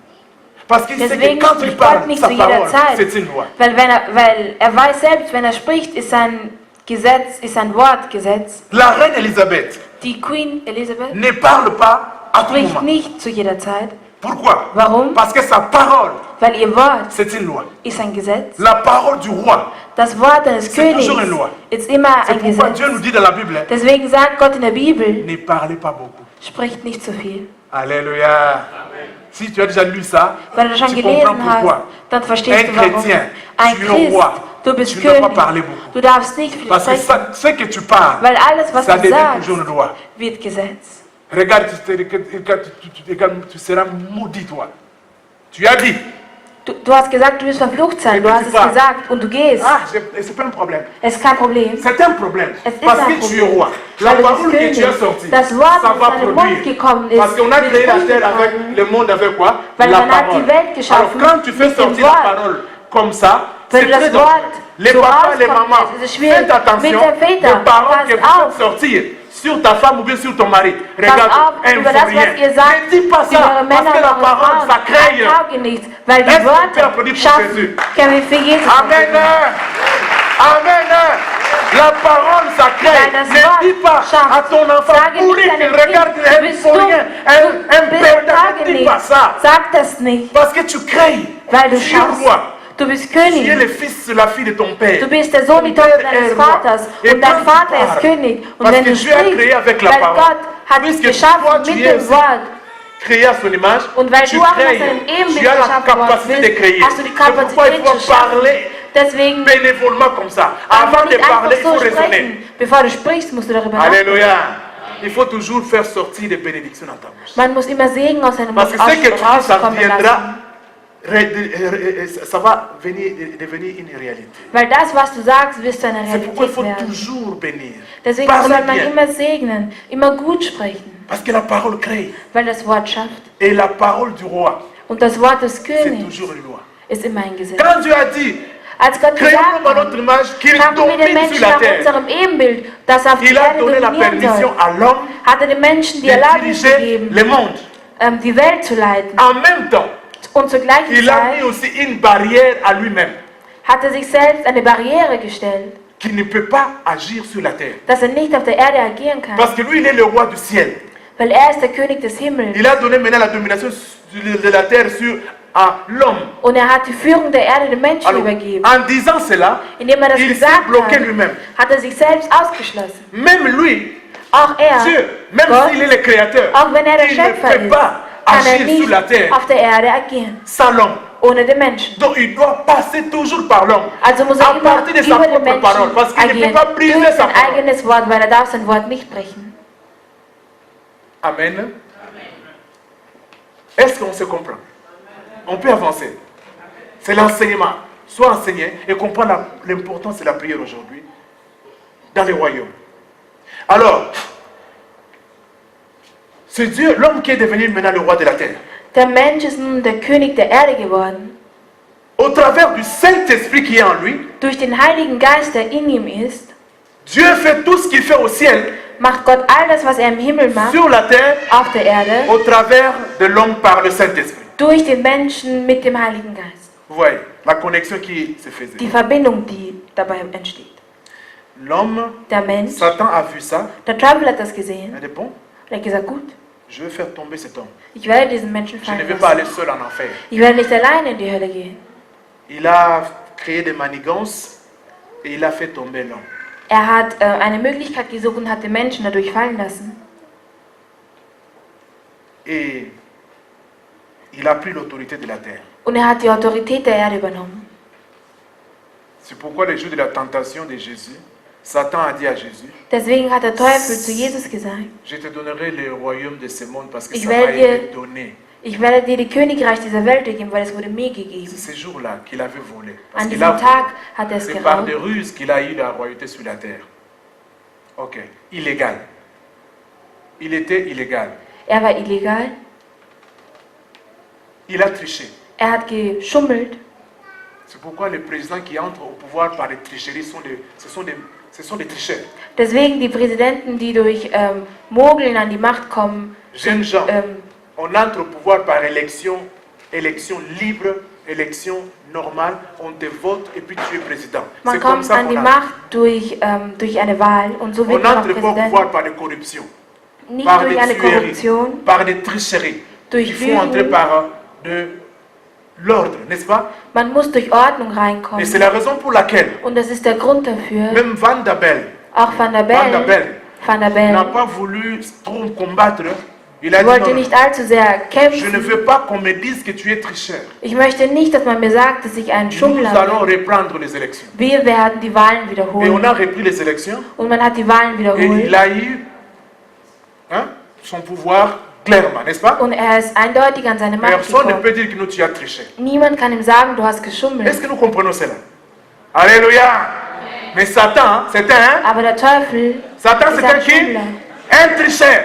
Parce qu'il sait que Deswegen quand il spricht parle, Gott nicht sa zu jeder parole, Zeit. c'est une loi. Weil er weiß selbst, wenn er spricht, ist sein Gesetz, ist sein Wort Gesetz. La reine Elisabeth Die Queen Elizabeth ne parle pas à tout spricht moment. nicht zu jeder Zeit. Pourquoi? Warum? Parce que sa parole, Weil ihr Wort c'est une loi. ist ein Gesetz. La parole du roi, Das Wort eines C'est Königs toujours une loi. ist immer c'est ein pourquoi Gesetz. Dieu nous dit dans la Bible, Deswegen sagt Gott in der Bibel, ne parlez pas beaucoup. spricht nicht zu viel. Alléluia. Si tu as déjà lu ça, Wenn du schon tu comprends gelesen hast, pourquoi. dann verstehst Un du warum. chrétien, Ein tu es Christ, roi. du bist Tu ne dois pas König. parler beaucoup. Du darfst nicht viel Parce que sprechen, ce que tu parles, weil alles, was ça du devient sagst, toujours une loi. wird Gesetz. Regarde, tu seras maudit, toi. Tu as dit. Du hast gesagt, du wirst verflucht sein. Du Et hast tu es pars. gesagt und du gehst. Ah, c'est pas un problème. Es ist kein Problem. C'est un problème. Es ist Parce ein que tu es Problem. roi. La Weil du parole bist que tu as König. sortie, Das Wort, ça das va aus deinem Mund produire. gekommen ist, Parce qu'on a wird créé la Früchte terre avec tragen. le monde avec quoi? Weil La man hat parole. die Welt Alors geschaffen quand tu fais mit dem sortir la Wort. parole comme ça, Wenn c'est du das très Wort dangereux. Les so papas, les rauskommt, mamans, es ist schwierig. faites attention Mit der Väter, des paroles que passt vous auf. faites sortir sur ta femme ou bien sur ton mari. Pass Regarde, auf elles über ne das, font rien. was ihr sagt, Ne dis pas über ça, eure parce Männer que und la eure parole, Frauen. ça crée. Tauge nichts, weil die Est-ce qu'on peut Worte applaudir pour schaffen, Jésus? können wir für Jesus Amen. Amen. La parole, ça crée. Weil das Ne Wort dis pas schafft. à ton enfant Sage pourri nicht qu'il deinem regarde Kind, du un bist pour dumm, rien, du un bist perdant. Tage Ne dis pas nicht. ça. Sag das nicht, Parce que tu crées. weil du Tu es schaffst. roi. Du bist Tu es König. le fils, la fille de ton père. Du bist der Sohn, die Ton Tochter père deines est roi. Vaters. Et Und quand dein tu Vater parles, ist König. Und parce wenn que du Dieu a sprichst, créé avec la weil parole. Gott hat Puisque geschaffen toi, mit tu es dem aussi Wort. Créé à son image, Und weil tu du auch nach crées. seinem Ebenbild Tu as la geschaffen worden capacité de bist, créer. hast du die C'est pourquoi il Kapazität faut zu schaffen. parler Deswegen bénévolement comme ça. darf Avant man de nicht einfach parler, il so faut raisonner. sprechen. Bevor du sprichst, musst du darüber nachdenken. Alléluia. Il faut toujours faire sortir des bénédictions dans ta bouche. Man muss immer Segen aus seinem Parce Mund que ce que tu dis, ça rauskommen viendra, lassen. ça va devenir une réalité. Weil das, was du sagst, wirst zu einer C'est pourquoi il Realität faut werden. toujours bénir. Deswegen Parle soll man bien. immer segnen, immer gut sprechen, Parce que la parole crée. weil das Wort schafft. Et la parole du roi, Und das Wort des c'est Königs toujours une loi. ist immer ein Gesetz. Quand Dieu a dit, Als Gott créons gesagt l'homme à hat, notre image, qu'il schaffen wir den domine Menschen sur la nach terre. unserem Ebenbild, das auf die Il a Erde donné la dominieren permission soll, à l'homme hat er den Menschen die de Erlaubnis diriger gegeben, le monde. Die Welt zu leiten. En même temps, Und zur gleichen il a mis Zeit aussi une barrière à lui-même, hat er sich selbst eine Barriere gestellt, qui ne peut pas agir sur la terre. dass er nicht auf der Erde agieren kann. Parce que lui, il est le roi du ciel. Weil er ist der König des Himmels. Il a donné maintenant la domination de la terre sur à l'homme. Und er hat die Führung der Erde den Menschen Alors, übergeben. en disant cela, Indem er das il s'est gesagt bloqué hat, lui-même. hat er sich selbst ausgeschlossen. Même lui, Auch er, Dieu, même Gott, s'il est le créateur, auch wenn er der il ne Schöpfer peut ist, pas kann er agir sur la nicht terre auf der Erde agieren, sans l'homme. ohne den Menschen. Donc il doit passer toujours par l'homme. Also muss er À immer partir de sa über den propre parole. Menschen Parce qu'il ne peut agieren, pas durch briser sa sein parole. eigenes Wort, weil er darf sein Wort nicht brechen. Amen. Est-ce qu'on se comprend? On peut avancer. C'est l'enseignement. Sois enseigné et comprends l'importance de la prière aujourd'hui dans les royaumes. Alors, c'est Dieu, l'homme qui est devenu maintenant le roi de la terre. Der Mensch ist nun der König der Erde geworden. Au travers du Saint-Esprit qui est en lui, Durch den Heiligen Geist, der in ihm ist, Dieu fait tout ce qu'il fait au ciel, macht Gott all das, was er im Himmel macht, sur la terre, auf der Erde, au travers de l'homme par le Saint-Esprit. durch den Menschen mit dem Heiligen Geist. Vous voyez, la connexion qui se faisait. Die Verbindung, die dabei entsteht. L'homme, Der Mensch, Satan a vu ça, der Teufel hat das il gesehen, a dit bon, er hat gesagt, gut, Je vais faire tomber cet homme. Ich werde diesen Menschen Je ne fallen vais pas lassen. aller seul en enfer. Ich werde nicht alleine in die Hölle gehen. Il a créé des manigances et il a fait tomber l'homme. Er hat eine Möglichkeit gesucht und hat den Menschen dadurch fallen lassen. Et il a pris l'autorité de la terre. Und er hat die Autorität der Erde übernommen. C'est pourquoi le jour de la tentation de Jésus, Satan a dit à Jésus, Deswegen hat der Teufel zu Jesus gesagt, je te donnerai le royaume de ce monde parce que Ich ça m'a werde dir- été donné. ich werde dir die Königreich dieser Welt geben, weil es wurde mir C'est gegeben. ce jour-là qu'il avait volé. Parce An qu'il diesem a Tag hat er es c'est par geraubt. des ruses qu'il a eu la royauté sur la terre. Ok, illégal. Il était illégal. Er war illegal. Il a triché. Er hat geschummelt. C'est pourquoi les présidents qui entrent au pouvoir par des tricheries ce sont des tricheurs. Deswegen die Präsidenten, die durch Mogeln an die Macht kommen, Jeunes gens, on entre au pouvoir par élection libre, élection normale, on te vote et puis tu es président. man C'est comme kommt ça an die qu'on Macht durch eine Wahl und so on wird man auch n'entre pas au Präsident. pouvoir par des corruptions, Nicht par durch des eine tueries, Korruption, par des tricheries. durch Il faut entrer Lügen. par de l'ordre, n'est-ce pas? Man muss durch Ordnung Et reinkommen. c'est la raison pour laquelle Und das ist der Grund dafür, même Van der Bellen auch Van der Van der Bellen Bellen n'a pas voulu trop combattre. Il a dit wollte non, nicht allzu sehr je ne kämpfen. veux pas qu'on me dise que tu es tricheur. Ich möchte nicht, dass man mir sagt, dass ich ein Nous Schummler allons bin. reprendre les élections. Wir werden die Wahlen Et on wiederholen. a repris les élections Und man hat die Wahlen et wiederholt. il a eu son pouvoir clairement, n'est-ce pas? Und er ist eindeutig an seine Macht Personne ne gekommen. peut dire que nous tu as triché. Niemand kann ihm sagen, du hast Est-ce geschummelt. que nous comprenons cela? Alléluia! Mais Satan, c'était Aber der Teufel Satan, ist c'était ein qui? Schummler. Un tricheur.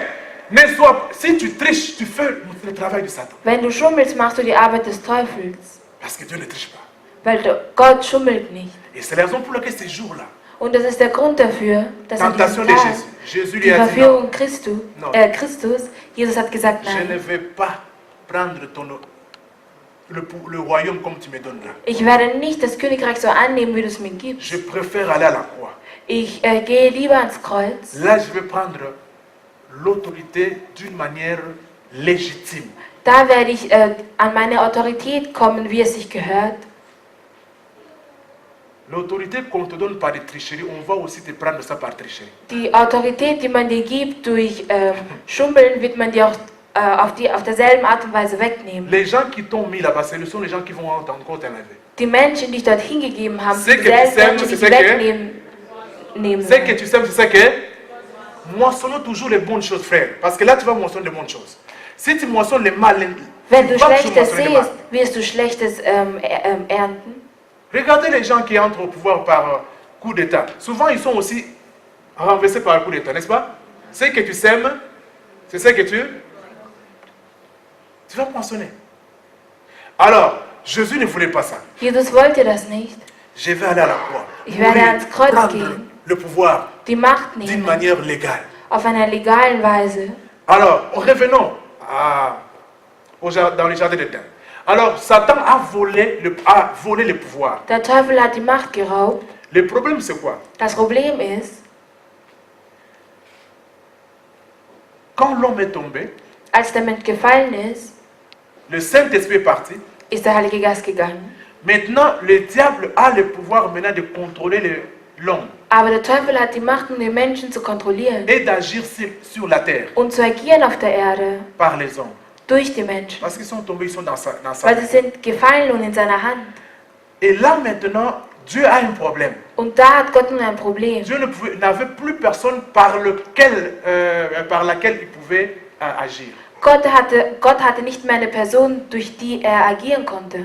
Si tu triches, tu fais le travail de Satan. Wenn du schummelst, machst du die Arbeit des Teufels. Parce que Dieu ne triche pas. Weil Gott schummelt nicht. Et c'est la raison pour laquelle ces jours-là, Und das ist der Grund dafür, dass an tentation diesem de Tag Jésus, Jésus die lui a dit non, Verführung Non. Christus, Jesus hat gesagt, je ne nein, vais pas prendre le royaume comme tu me donnes là. ich werde nicht das Königreich so annehmen, wie du es mir gibst. Je préfère aller à la croix. Ich gehe lieber ans Kreuz. Là, je vais prendre l'autorité d'une manière légitime. Da werde ich an meine Autorität kommen, wie es sich gehört. L'autorité qu'on te donne par des tricheries, on va aussi te prendre ça par tricherie. Die Autorität, die man dir gibt durch Schummeln, wird man dir auch auf derselben Art und Weise wegnehmen. Les gens qui t'ont mis là-bas, ce sont les gens qui vont encore t'enlever. Die Menschen, die dich dort hingegeben haben, C'est sind que tu dieselben sèmes, Menschen, die c'est dich ça que- wegnehmen C'est que werden. tu sais, c'est ça que moissonnons toujours les bonnes choses, frère. Parce que là, tu vas moissonner les bonnes choses. Si tu moissonnes les mal, Wenn tu du vas toujours Schlechtes moissonner les mal. siehst, wirst du Schlechtes ernten. Regardez les gens qui entrent au pouvoir par coup d'État. Souvent, ils sont aussi renversés par coup d'État, n'est-ce pas? Ce que tu sèmes, c'est ce que tu vas moissonner. Alors, Jésus ne voulait pas ça. Jesus wollte das nicht. Je vais aller à la croix. Ich werde Mourir, ans Kreuz prendre gehen. le pouvoir Die Macht d'une nehmen. manière légale. Auf einer legalen Weise. Alors, revenons dans le jardin d'Éden. Alors, Satan a volé le pouvoir. Der Teufel hat die Macht geraubt. Le problème, c'est quoi? Das Problem ist, Quand l'homme est tombé, als der Mensch gefallen ist, le Saint-Esprit est parti. ist der Heilige Geist gegangen. Maintenant, le diable a le pouvoir maintenant de contrôler l'homme Aber der Teufel hat die Macht, um den Menschen zu kontrollieren et d'agir sur la terre und zu agieren auf der Erde par les hommes. durch die Menschen. Parce qu'ils sont tombés, ils sont dans sa Weil main. sie sind gefallen und in seiner Hand. Et là, maintenant, Dieu a un problème. Und da hat Gott nun ein Problem. Dieu n'avait plus personne par laquelle il pouvait agir. Gott hatte nicht mehr eine Person, durch die er agieren konnte.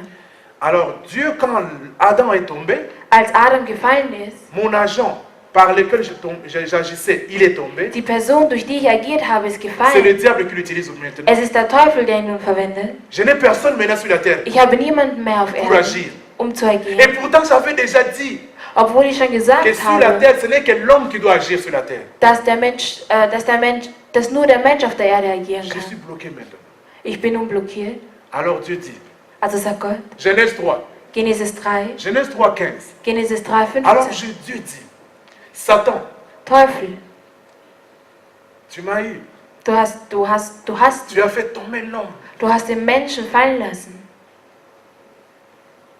Alors, Dieu, quand Adam est tombé, Als Adam gefallen ist, mon agent par lequel j'agissais, il est tombé. die Person, durch die ich agiert habe, ist C'est le gefallen. diable qui l'utilise maintenant. Es ist der Teufel, der ihn nun verwendet. Je n'ai personne maintenant sur la terre Ich habe niemanden mehr auf pour Erden, agir. um zu Et agieren. pourtant, j'avais déjà dit Obwohl ich schon gesagt que sur la habe, terre, ce n'est que l'homme qui doit agir sur la terre. dass nur der Mensch auf der Erde agieren Je suis kann. bloqué maintenant. Ich bin nun blockiert. Alors Dieu dit, Also sagt Gott, Genèse 3, Genesis 3, Genèse 3, 15. Genesis 3, Alors 15. Dieu dit, Satan, Teufel, tu m'as eu. Du hast Tu as fait tomber l'homme. Du hast den Menschen fallen lassen.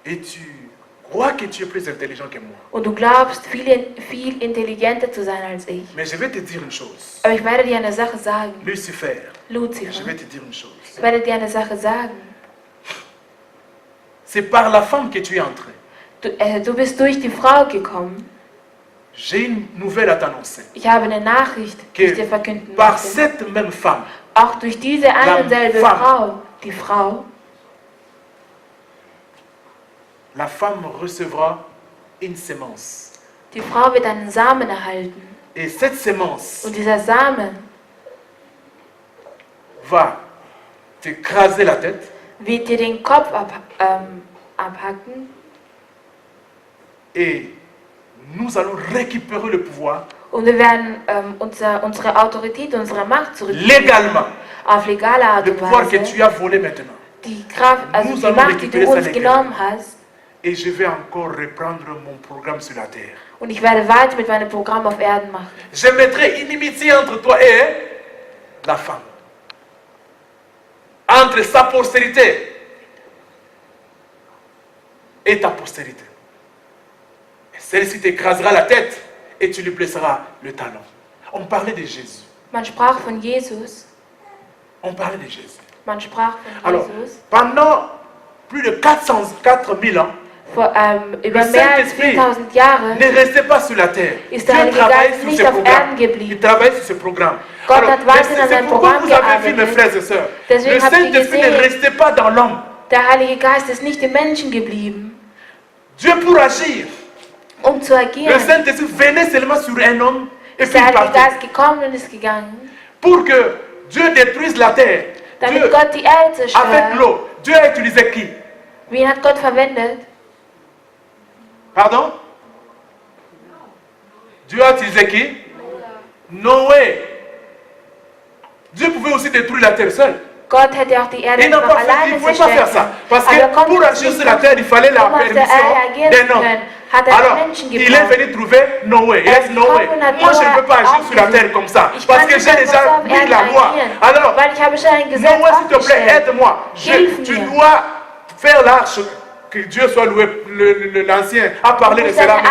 Et tu crois que tu es plus intelligent que moi. Und du glaubst, viel intelligenter zu sein als ich. Mais je vais te dire une chose. Aber ich werde dir eine Sache sagen. Lucifer, je Lucifer, vais te dire une chose. ich werde dir eine Sache sagen. C'est par la femme que tu es entré. Du bist durch die Frau gekommen. J'ai une nouvelle à t'annoncer. Ich habe eine Nachricht, die ich dir Que verkünden par möchte. cette même femme, Auch durch diese eine und selbe femme. Frau, die Frau, la femme recevra une sémence. die Frau wird einen Samen erhalten. Et cette sémence Und dieser Samen va t'écraser la tête wird dir den Kopf abhacken. et nous allons récupérer le pouvoir Und wir werden unsere Autorität, unsere Macht zurückgeben. légalement. Auf legale Art Le und pouvoir que Weise. tu as volé maintenant. Die Kraft, also Nous die allons Macht, die du récupérer ça uns légalement. genommen hast. Et je vais encore reprendre mon programme sur la terre. Und ich werde weiter mit meinem Programm auf Erden machen. Je mettrai inimitié entre toi et la femme. Entre sa postérité et ta postérité. Et celle-ci t'écrasera la tête et tu lui blesseras le talon. On parlait de Jésus. Man sprach von Jesus. On parlait de Jésus. Man sprach von Alors, Jesus. pendant plus de 4000 ans, Über mehr als 4000 Jahre ne restait pas sur la terre. ist der Dieu Heilige travaillait Geist sur nicht ce auf programme. Erden Il geblieben. travaillait sur ce programme. Gott Alors, hat weiter c'est an seinem pourquoi Programm vous avez vu, mes gearbeitet. frères et sœurs, Deswegen le habt ihr Saint-Esprit ne gesehen, restait pas dans l'homme. Der Heilige Geist ist nicht im Menschen geblieben, Dieu, pour agir, zu le agieren. Saint-Esprit venait seulement sur un homme et Ist puis der il Heilige partait. Geist gekommen und ist gegangen. Pour que Dieu détruise la terre, Damit Dieu, Gott die Erde avec zerstört. l'eau, Dieu a utilisé qui? Wen hat Gott verwendet? Pardon? Dieu a utilisé qui? Noé. Dieu pouvait aussi détruire la terre seul. Gott hätte auch die Erde Il n'a noch pas fait, il alleine ne pouvait pas faire ça. zerstören. Parce Aber que konnte pour es agir nicht sur la machen. terre, il fallait la Um auf der permission Erde agieren d'un zu homme. können, hat er Alors, einen Menschen il est gebraucht. venu trouver Noé. Il a dit Noé, moi je ne peux pas agir sur la terre comme ça. Ich Parce kann que nicht j'ai einfach so déjà auf mis Erden la loi. agieren, Alors, weil ich habe schon ein Gesetz Noé, s'il te plaît, aufgestellt. aide-moi. Hilf Tu mir. dois faire l'arche. Que Dieu soit loué. L'ancien a parlé de Vous cela. êtes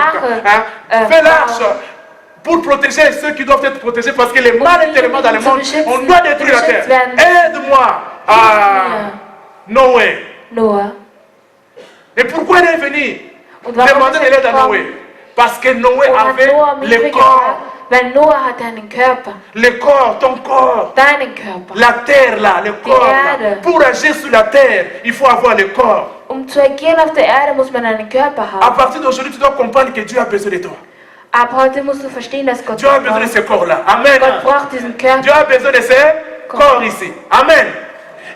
Hein? arche, Fais l'arche. Pour protéger ceux qui doivent être protégés, parce que les mal est tellement dans le monde, on doit détruire la terre. Aide-moi à Noé. Noah. Et pourquoi il est venu Und warum demander ist de er l'aide à gekommen? Noé? Parce que Noé Und hat avait Noah um le Hilfe corps, gefragt? Weil Noah hatte einen Körper, le corps, ton corps, deinen Körper. la terre là, le corps là. Erde. Pour agir sur la terre, il faut avoir le corps. Zu agieren auf der Erde muss man einen Körper À haben. partir d'aujourd'hui, tu dois comprendre que Dieu a besoin de toi. Ab heute musst du verstehen, dass Gott Dieu a dich besoin de braucht. ce corps-là. Amen. Gott braucht diesen Körper. Dieu a besoin de ce corps ici. Amen.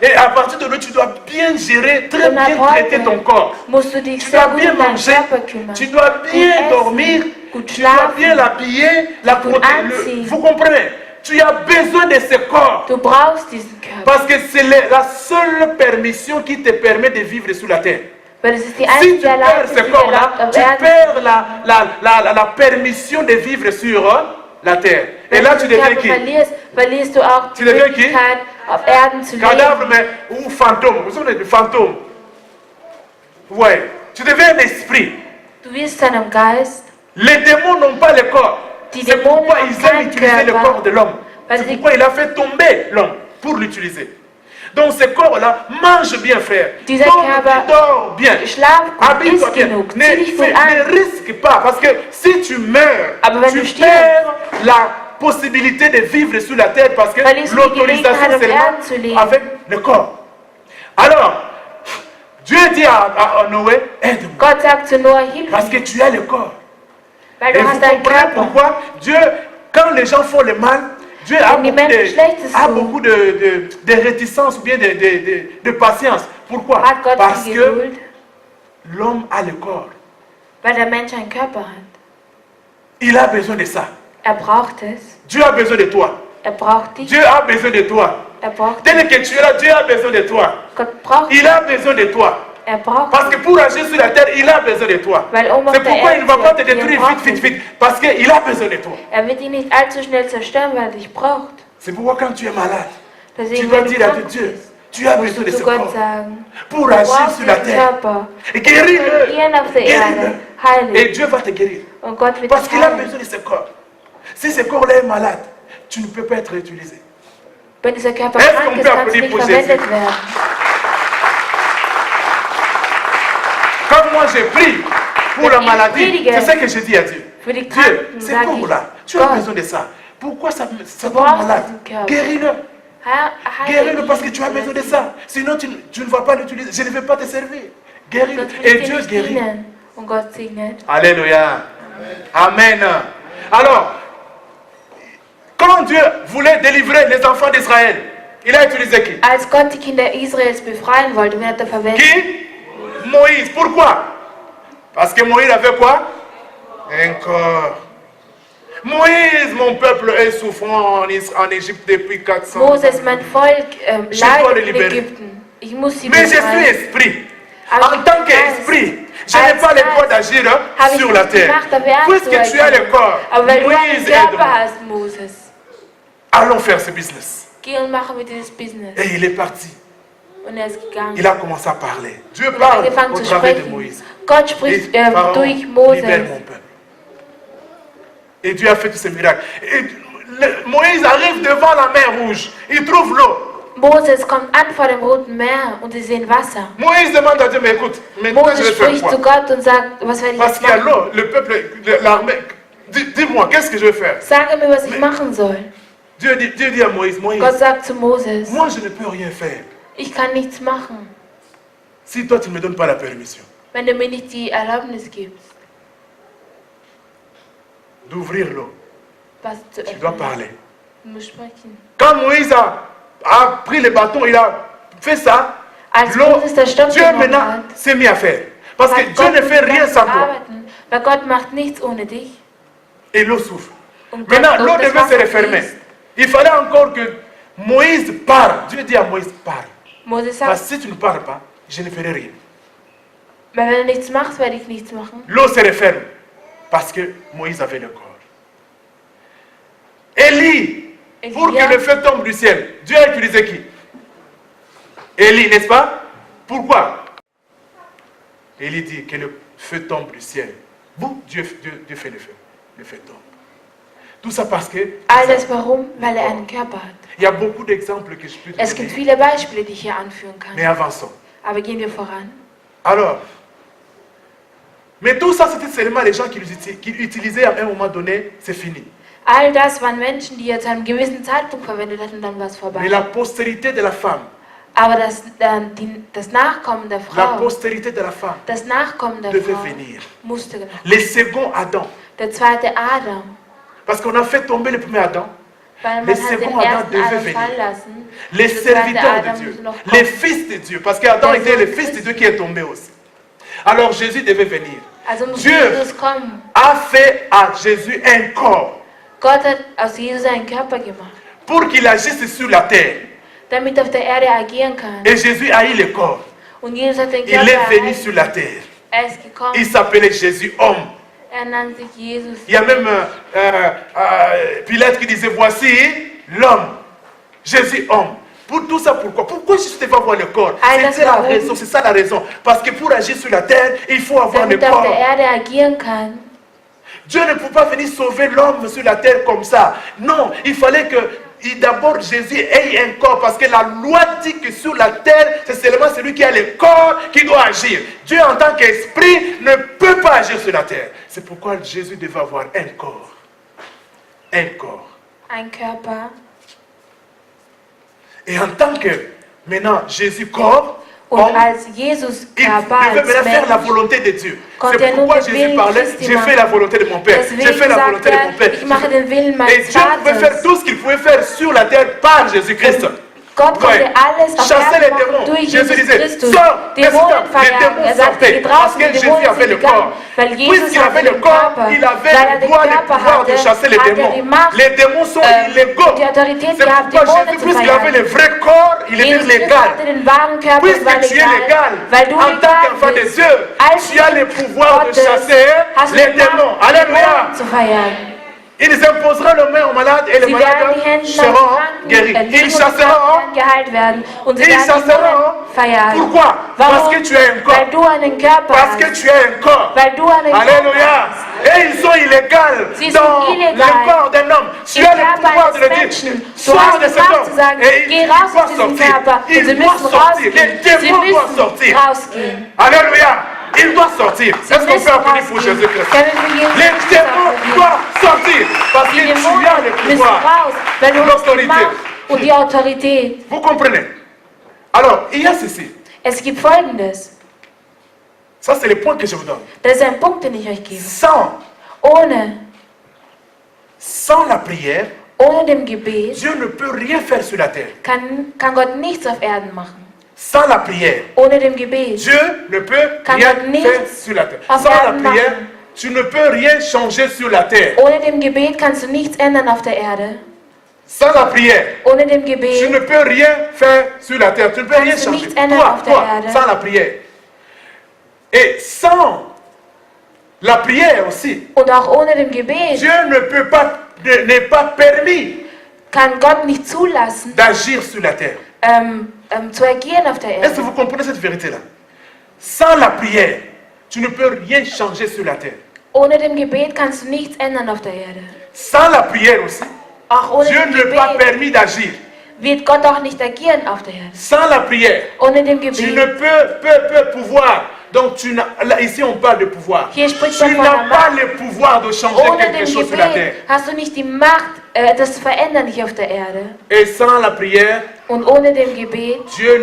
Et à partir de là, tu dois bien gérer, très Und ab bien traiter ton heute corps. musst du dich Tu sehr dois gut bien um deinen manger, Körper kümmern. tu dois bien Gut dormir, essen, gut tu dois schlafen. bien l'habiller, la Gut protéger. anziehen. Vous comprenez? Tu as besoin de ce corps. Du brauchst diesen Körper. Parce que c'est la seule permission qui te permet de vivre sur la terre. Weil es ist die Si einzige tu perds Erlaubnis, ce die dir corps-là, erlaubt, auf tu Erden perds la permission de vivre sur la terre. Et Wenn là, du tu den deviens Körper qui? verlierst du auch die Tu deviens qui? Möglichkeit, auf Erden zu leben. Cadavre, mais ou fantôme. Vous savez, le fantôme. Ouais. Tu deviens un esprit. Du wirst deinem Geist. Les démons n'ont pas le corps. Die C'est Dämonen pourquoi haben ils aiment keinen utiliser le Körper. corps de l'homme. Weil C'est sie- pourquoi il a fait tomber l'homme pour l'utiliser. Donc ce corps-là, mange bien, frère. Dieser Körper- Dors bien. Schlaf gut, Habille-toi iss bien. genug, Ne, zieh dich gut ne an. risque pas, parce que si tu meurs, Aber wenn tu du stirbst, perds la possibilité de vivre sur la terre parce que verlierst du die l'autorisation Gelegenheit, auf Erden zu seulement leben. avec le corps. Alors, Dieu dit à Noé, aide-moi, Gott sagt zu Noah, hilf parce mir, que tu as le corps. weil Et du vous hast einen comprenez Körper. pourquoi Dieu, quand les gens font le mal, Dieu a Wenn die beaucoup Menschen Schlechtes a tun. beaucoup de réticence ou bien de patience. Pourquoi? Hat Gott Parce viel que Geduld, l'homme a le corps. weil der Mensch einen Körper hat. Il a besoin de ça. Er braucht es. Dieu a besoin de toi. Er braucht dich. Dieu a besoin de toi. Er braucht dich. Tel que tu es là, Dieu a besoin de toi. Gott braucht dich. Il a besoin de toi. Er braucht Parce que dich. pour agir sur la terre, il a besoin de toi. Weil auf C'est der pourquoi il ne va Erde pas te zu agieren, détruire braucht vite, dich. vite, vite. Parce qu'il a besoin de toi. Er wird dich nicht allzu schnell zerstören, weil er dich braucht. C'est pourquoi quand tu es malade, tu Deswegen, dois wenn du dire à krank Dieu, bist, tu as musst besoin du de ce zu Gott corps sagen, pour du agir brauchst sur la den terre. Körper. Et guéris-le. Hier auf der Guéris-le. Erde, heilig. Et Dieu va te guérir. Und Gott wird Parce dich qu'il a heilen. besoin de ce corps. Si ce corps-là est malade, tu ne peux pas être utilisé. Wenn dieser Körper Est-ce krank qu'on ist, peut kannst du applaudir nicht pour verwendet Jésus? werden. Comme moi j'ai pris pour la maladie, predige c'est ça que je dis à Dieu. für die Dieu, Kranken, ce sag ich, corps-là, tu as Gott, besoin de ça. Pourquoi ça du tombe brauchst malade? diesen Körper. Guéris-le. Heile Guéris-le ihn, parce que tu as besoin de ça. Sinon, tu ne vas pas l'utiliser. Je ne vais pas te servir. Guéris-le. sonst will Et ich dir Dieu nicht guérit. dienen. Und Gott segnet. Alléluia. Amen. Alors, quand Dieu voulait délivrer les enfants d'Israël, il a utilisé qui? Als Gott die Kinder Israels befreien wollte, wen hat er verwendet? Qui? Moïse. Pourquoi? Parce que Moïse avait quoi? Un corps. Moïse, mon peuple est souffrant en Égypte depuis 400 ans. Moses, mein Volk Je dois le leidet in libérer. Ägypten. Ich muss sie Mais je suis befreien. esprit. Aber En tant qu'esprit, je n'ai als pas le droit Geist d'agir habe ich sur la nicht die terre. Macht, dafür Puisque tu as le einzuhalten. corps, Aber weil du einen Moïse Körper aide-moi. hast, Moses, Allons faire ce business. geh und mache mit dieses Business. Et il est parti. Und er ist gegangen. Il a commencé à parler. Dieu Und er hat parle angefangen au zu travers de sprechen. Moïse. Gott Et spricht Pharaon, durch libère Moses. mon peuple. Et Dieu a fait tous ces miracles. Et Moïse arrive devant la mer rouge. Il trouve l'eau. Moses kommt an vor dem Roten Meer und sie sehen Wasser. Moïse demande à Dieu, mais écoute, maintenant je Moses vais faire spricht zu quoi? Gott und sagt, was werde ich Parce jetzt qu'il y a machen? l'eau, le peuple, l'armée. Dis-moi, qu'est-ce que je vais faire? Sage mir, was ich machen soll. Dieu dit à Moïse, Moïse, Gott sagt zu Moses, moi je ne peux rien faire. ich kann nichts machen, Si toi tu ne me donnes pas la permission wenn du mir nicht die Erlaubnis gibst, d'ouvrir l'eau, was zu tu dois öffnen. parler. Du musst sprechen. Quand Moïse a pris le bâton, il a fait ça, Als l'eau, Moses den Stock Dieu genommen maintenant hat, s'est mis à faire. Parce que hat Dieu Gott ne fait rien begann sans zu toi. arbeiten, weil Gott macht nichts ohne dich. Et l'eau souffle. Und Gott Maintenant, l'eau und das devait se Wasser refermer. fließt. Il fallait encore que Moïse parle. Dieu dit à Moïse, parle. Moses Parce sagt, que si tu ne parles pas, je ne ferai rien. weil wenn du nichts machst, werde ich nichts machen. L'eau se referme. Parce que Moïse avait le corps. Élie, pour que Élia. le feu tombe du ciel, Dieu a utilisé qui? Élie, n'est-ce pas? Pourquoi? Élie dit que le feu tombe du ciel. Vous, Dieu fait le feu. Le feu tombe. Tout ça parce que All das warum? Weil er einen Körper hat. il y a beaucoup d'exemples que je peux te Es gibt donner. viele Beispiele, die ich hier anführen Mais kann. avançons. Aber gehen wir voran. Alors, mais tout ça, c'était seulement les gens qui l'utilisaient à un moment donné, c'est fini. All das waren Menschen, die er zu einem gewissen Zeitpunkt verwendet hatten und dann war es vorbei. Mais la postérité de la femme, Aber das Nachkommen der la Frau, postérité de la femme das Nachkommen der devait Frau venir. musste genommen. Les seconds Adam. Der zweite Adam, Parce qu'on a fait tomber le premier Adam. weil Les man hat den seconds Adam ersten devaient Adam venir. fallen lassen. Les Der zweite serviteurs de Adam Dieu. musste noch Les kommen. fils de Dieu. Parce qu'Adam Les était le autres fils de fils. Dieu qui est tombé aussi. Alors Jésus devait venir. Also muss Dieu Jesus kommen. a fait à Jésus un corps Gott hat aus Jesus einen Körper gemacht, pour qu'il agisse sur la terre. damit er auf der Erde agieren kann. Et Jésus a eu le corps. Und Jesus hat den Il Körper est venu erhalten. sur la terre. Er ist gekommen. Il s'appelait Jésus homme. Er nannte sich Jesus. Il y a même Pilate qui disait, voici l'homme. Jésus homme. Pour tout ça, pourquoi? Pourquoi Jésus devait avoir le corps? C'est la raison, c'est ça la raison. Parce que pour agir sur la terre, il faut avoir le Damit er auf der corps. Erde agieren kann. Dieu ne peut pas venir sauver l'homme sur la terre comme ça. Non, il fallait que d'abord Jésus ait un corps. Parce que la loi dit que sur la terre, c'est seulement celui qui a le corps qui doit agir. Dieu en tant qu'esprit ne peut pas agir sur la terre. C'est pourquoi Jésus devait avoir un corps. Un corps. Ein Körper. Et en tant que maintenant Jésus corps, Und homme, als Jesus il Körper, devait als maintenant faire la Mensch, volonté de Dieu. konnte C'est er nur pourquoi den Jésus Willen parlait, Christi j'ai fait machen. la volonté de mon Père. J'ai Deswegen fait la sagt volonté de mon Père. ich mache den Willen Et meines Dieu pouvait faire Vaters. tout ce qu'il pouvait faire sur la terre par Jésus-Christ. Gott konnte Ouais. alles auf Chasser les Erden machen démons. durch Jésus Jesus disait, Christus. sors, Dämonen les verjagen. démons Er sagte, sortaient. geh Parce draußen, que die Jésus Dämonen avait sind le gegangen. corps. Weil Jesus Puisqu'il avait hatte le den corps, Körper. il Weil avait er le den droit, le Körper pouvoir de hatte, chasser les hat er démons. die Macht, Les démons sont illégaux. die Autorität C'est gehabt, pourquoi Dämonen Jésus, zu puisqu'il avait le verjagen. vrai corps, il était Jesus Christus légal. hatte den wahren Körper, es war Puisque tu es légal, weil du en tant legal qu'enfant de bist. Dieu, Als tu as le pouvoir de Gottes chasser hast du les die Macht, démons. Alléluia. Dämonen zu verjagen. Ils imposeront les mains aux malades et les Sie werden die malades Hände seront an die guéris. Kranken, Ils und die chasseront. Kranken geheilt werden. Und sie Ils werden die chasseront. Jungen verjagen. Pourquoi? Parce Warum? que tu as un corps. Weil du einen Körper Parce que hast. tu as un corps. Weil du einen Körper Alléluia. hast. Et ils sont illégaux Sie sind dans illegal. le corps d'un homme. Tu Im as le Körper pouvoir de eines le dire. Menschen. Du Sors hast de die cet Macht homme. zu sagen, Et geh il raus doit aus diesem sortir. Körper. Und sie Il doit müssen sortir. Les rausgehen. Sie démons doivent müssen sortir. rausgehen. Alléluia. Il doit sortir. Sie Est-ce qu'on peut müssen applaudir pour rausgehen. Jésus-Christ? Können wir für Jesus Les Christus démons applaudieren? doivent sortir. Parce que Die tu as le Dämonen müssen pouvoir. raus, weil du hast die L'autorité. Macht und die Autorität. Vous comprenez? Alors, il y a ceci. Es gibt Folgendes. Ça, c'est le point que je vous donne. Das ist ein Punkt, den ich euch gebe. Sans la prière, Ohne dem Gebet Dieu ne peut rien faire sur la terre. kann Gott nichts auf Erden machen. Sans la prière, Ohne dem Gebet. Dieu ne peut Kann rien Gott nichts faire sur la terre. auf Sans la Erden prière, machen. tu ne peux rien changer sur la terre. Ohne dem Gebet kannst du nichts ändern auf der Erde. Sans la prière, Ohne dem tu Gebet ne peux rien faire sur la terre. Tu ne peux rien kannst du changer. nichts ändern Toi, auf der toi, Erde. sans la prière. Et sans la prière aussi, Und auch ohne dem Gebet Dieu ne peut pas, n'est pas permis kann Gott nicht zulassen, d'agir sur la terre. zu agieren auf der Est-ce que Erde. vous comprenez cette vérité-là? Sans la prière, tu ne peux rien changer sur la terre. Ohne dem Gebet kannst du nichts ändern auf der Erde. Sans la prière aussi, Auch ohne Dieu dem ne pas Gebet permis d'agir. wird Gott auch nicht agieren auf der Erde. Sans la prière, Ohne dem tu ne Gebet. peux pouvoir. Donc là, ici on parle de pouvoir. Hier spricht Tu man von n'as der pas Macht. le pouvoir de changer Ohne quelque dem chose sur la terre. Gebet hast du nicht die Macht, etwas zu verändern hier auf der Erde. Et sans la prière, Und ohne dem Gebet Dieu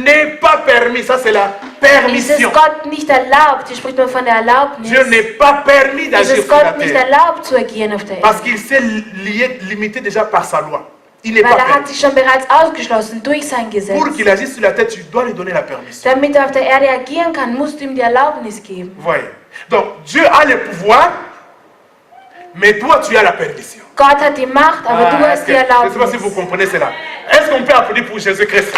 n'est pas permis. Ça c'est la ist es permission. Gott nicht erlaubt. Hier spricht man von der Erlaubnis. Dieu n'est pas permis Es d'agir ist sur la Gott nicht terre. erlaubt zu agieren auf der Erde. Parce qu'il s'est limité déjà par sa loi. Il n'est Weil pas er hat permis. sich schon bereits ausgeschlossen durch sein Gesetz. Pour qu'il agisse sur la terre, tu dois lui donner la permission. Damit er auf der Erde agieren kann, musst du ihm die Erlaubnis geben. Vous voyez. Donc Dieu a le pouvoir, mais toi tu as la permission. Gott hat die Macht, aber du hast die Je ne sais pas si vous Erlaubnis. comprenez cela. Est-ce qu'on peut applaudir pour Jésus-Christ?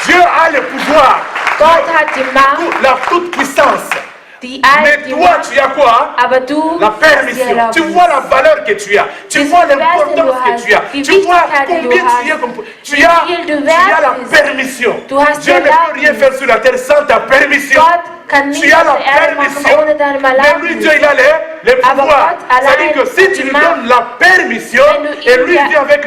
Dieu a le pouvoir, Gott hat die Macht, la toute puissance. die Mais die toi Macht, tu as quoi? aber du La hast die permission. Tu Erlaubnis. vois la valeur que tu as. Tu Die vois Werte, l'importance die du que hast, tu as. die Tu vois Wichtigkeit, die combien du hast, tu as. Tu wie as, viel du tu as wert la bist. permission. Du hast Dieu die ne peut rien Erlaubnis. faire sur la terre sans ta permission. Gott kann nichts Tu as auf la der Erde machen permission. ohne deine Mais lui, Dieu, Erlaubnis. il a le Aber pouvoir. Gott allein C'est-à-dire que si hat tu die lui Macht. donnes la permission, Wenn du et ihm lui die- vient avec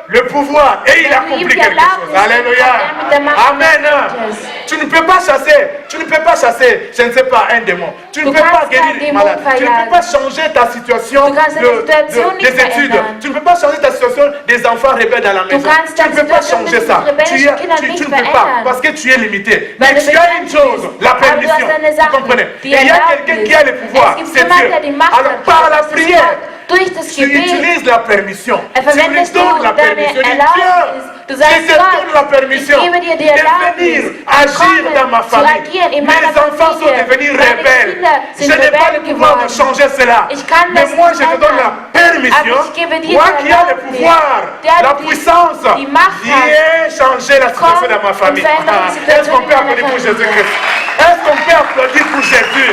le pouvoir, et il Wenn du ihm accomplit die quelque chose. Erlaubnis gibst, Alléluia. kann er mit der Macht Amen. Gottes. Tu ne peux pas chasser, je ne sais pas, un démon. Tu ne Du peux pas kannst guérir keinen un Dämon malade. Tu ne peux verjagen. pas changer ta situation Du kannst deine Situation nicht des études. verändern. Tu ne peux pas changer ta situation des enfants rebelles dans la maison. kannst Tu ne deine peux pas Situation changer mit ça. den rebellischen Kindern Tu nicht ne peux pas verändern. parce que tu es limité. Weil Mais du tu as une begrenzt chose, bist. la Aber du hast permission. deine Vous Sachen, comprenez? die Et il y a Erlaubnis. quelqu'un qui a le pouvoir. Es gibt C'est jemand, Dieu. der die Macht Alors hat. par la Das ist prière, Gott. Durch das tu Gebet utilises la permission. Tu lui verwendest du donnes la deine permission. Dis, Erlaubnis. Du Dieu, sagst, je te donne la Gott, permission ich gebe dir die de Erlaubnis, venir agir kommen, dans ma zu agieren famille. in Mes meiner enfants sont Familie. devenus Meine rebelles. Kinder Je sind n'ai pas le Rebellen pouvoir de geworden. changer cela. Ich kann Mais das moi, nicht je te donne la ändern. permission. Aber ich gebe dir Moi die qui a le Erlaubnis, pouvoir, der la die- puissance, die Macht hat. viens changer la situation Komm dans ma und famille. verändere die Est-ce Situation qu'on peut in deiner applaudir pour Familie. Jésus-Christ? Est-ce qu'on peut applaudir pour Jésus?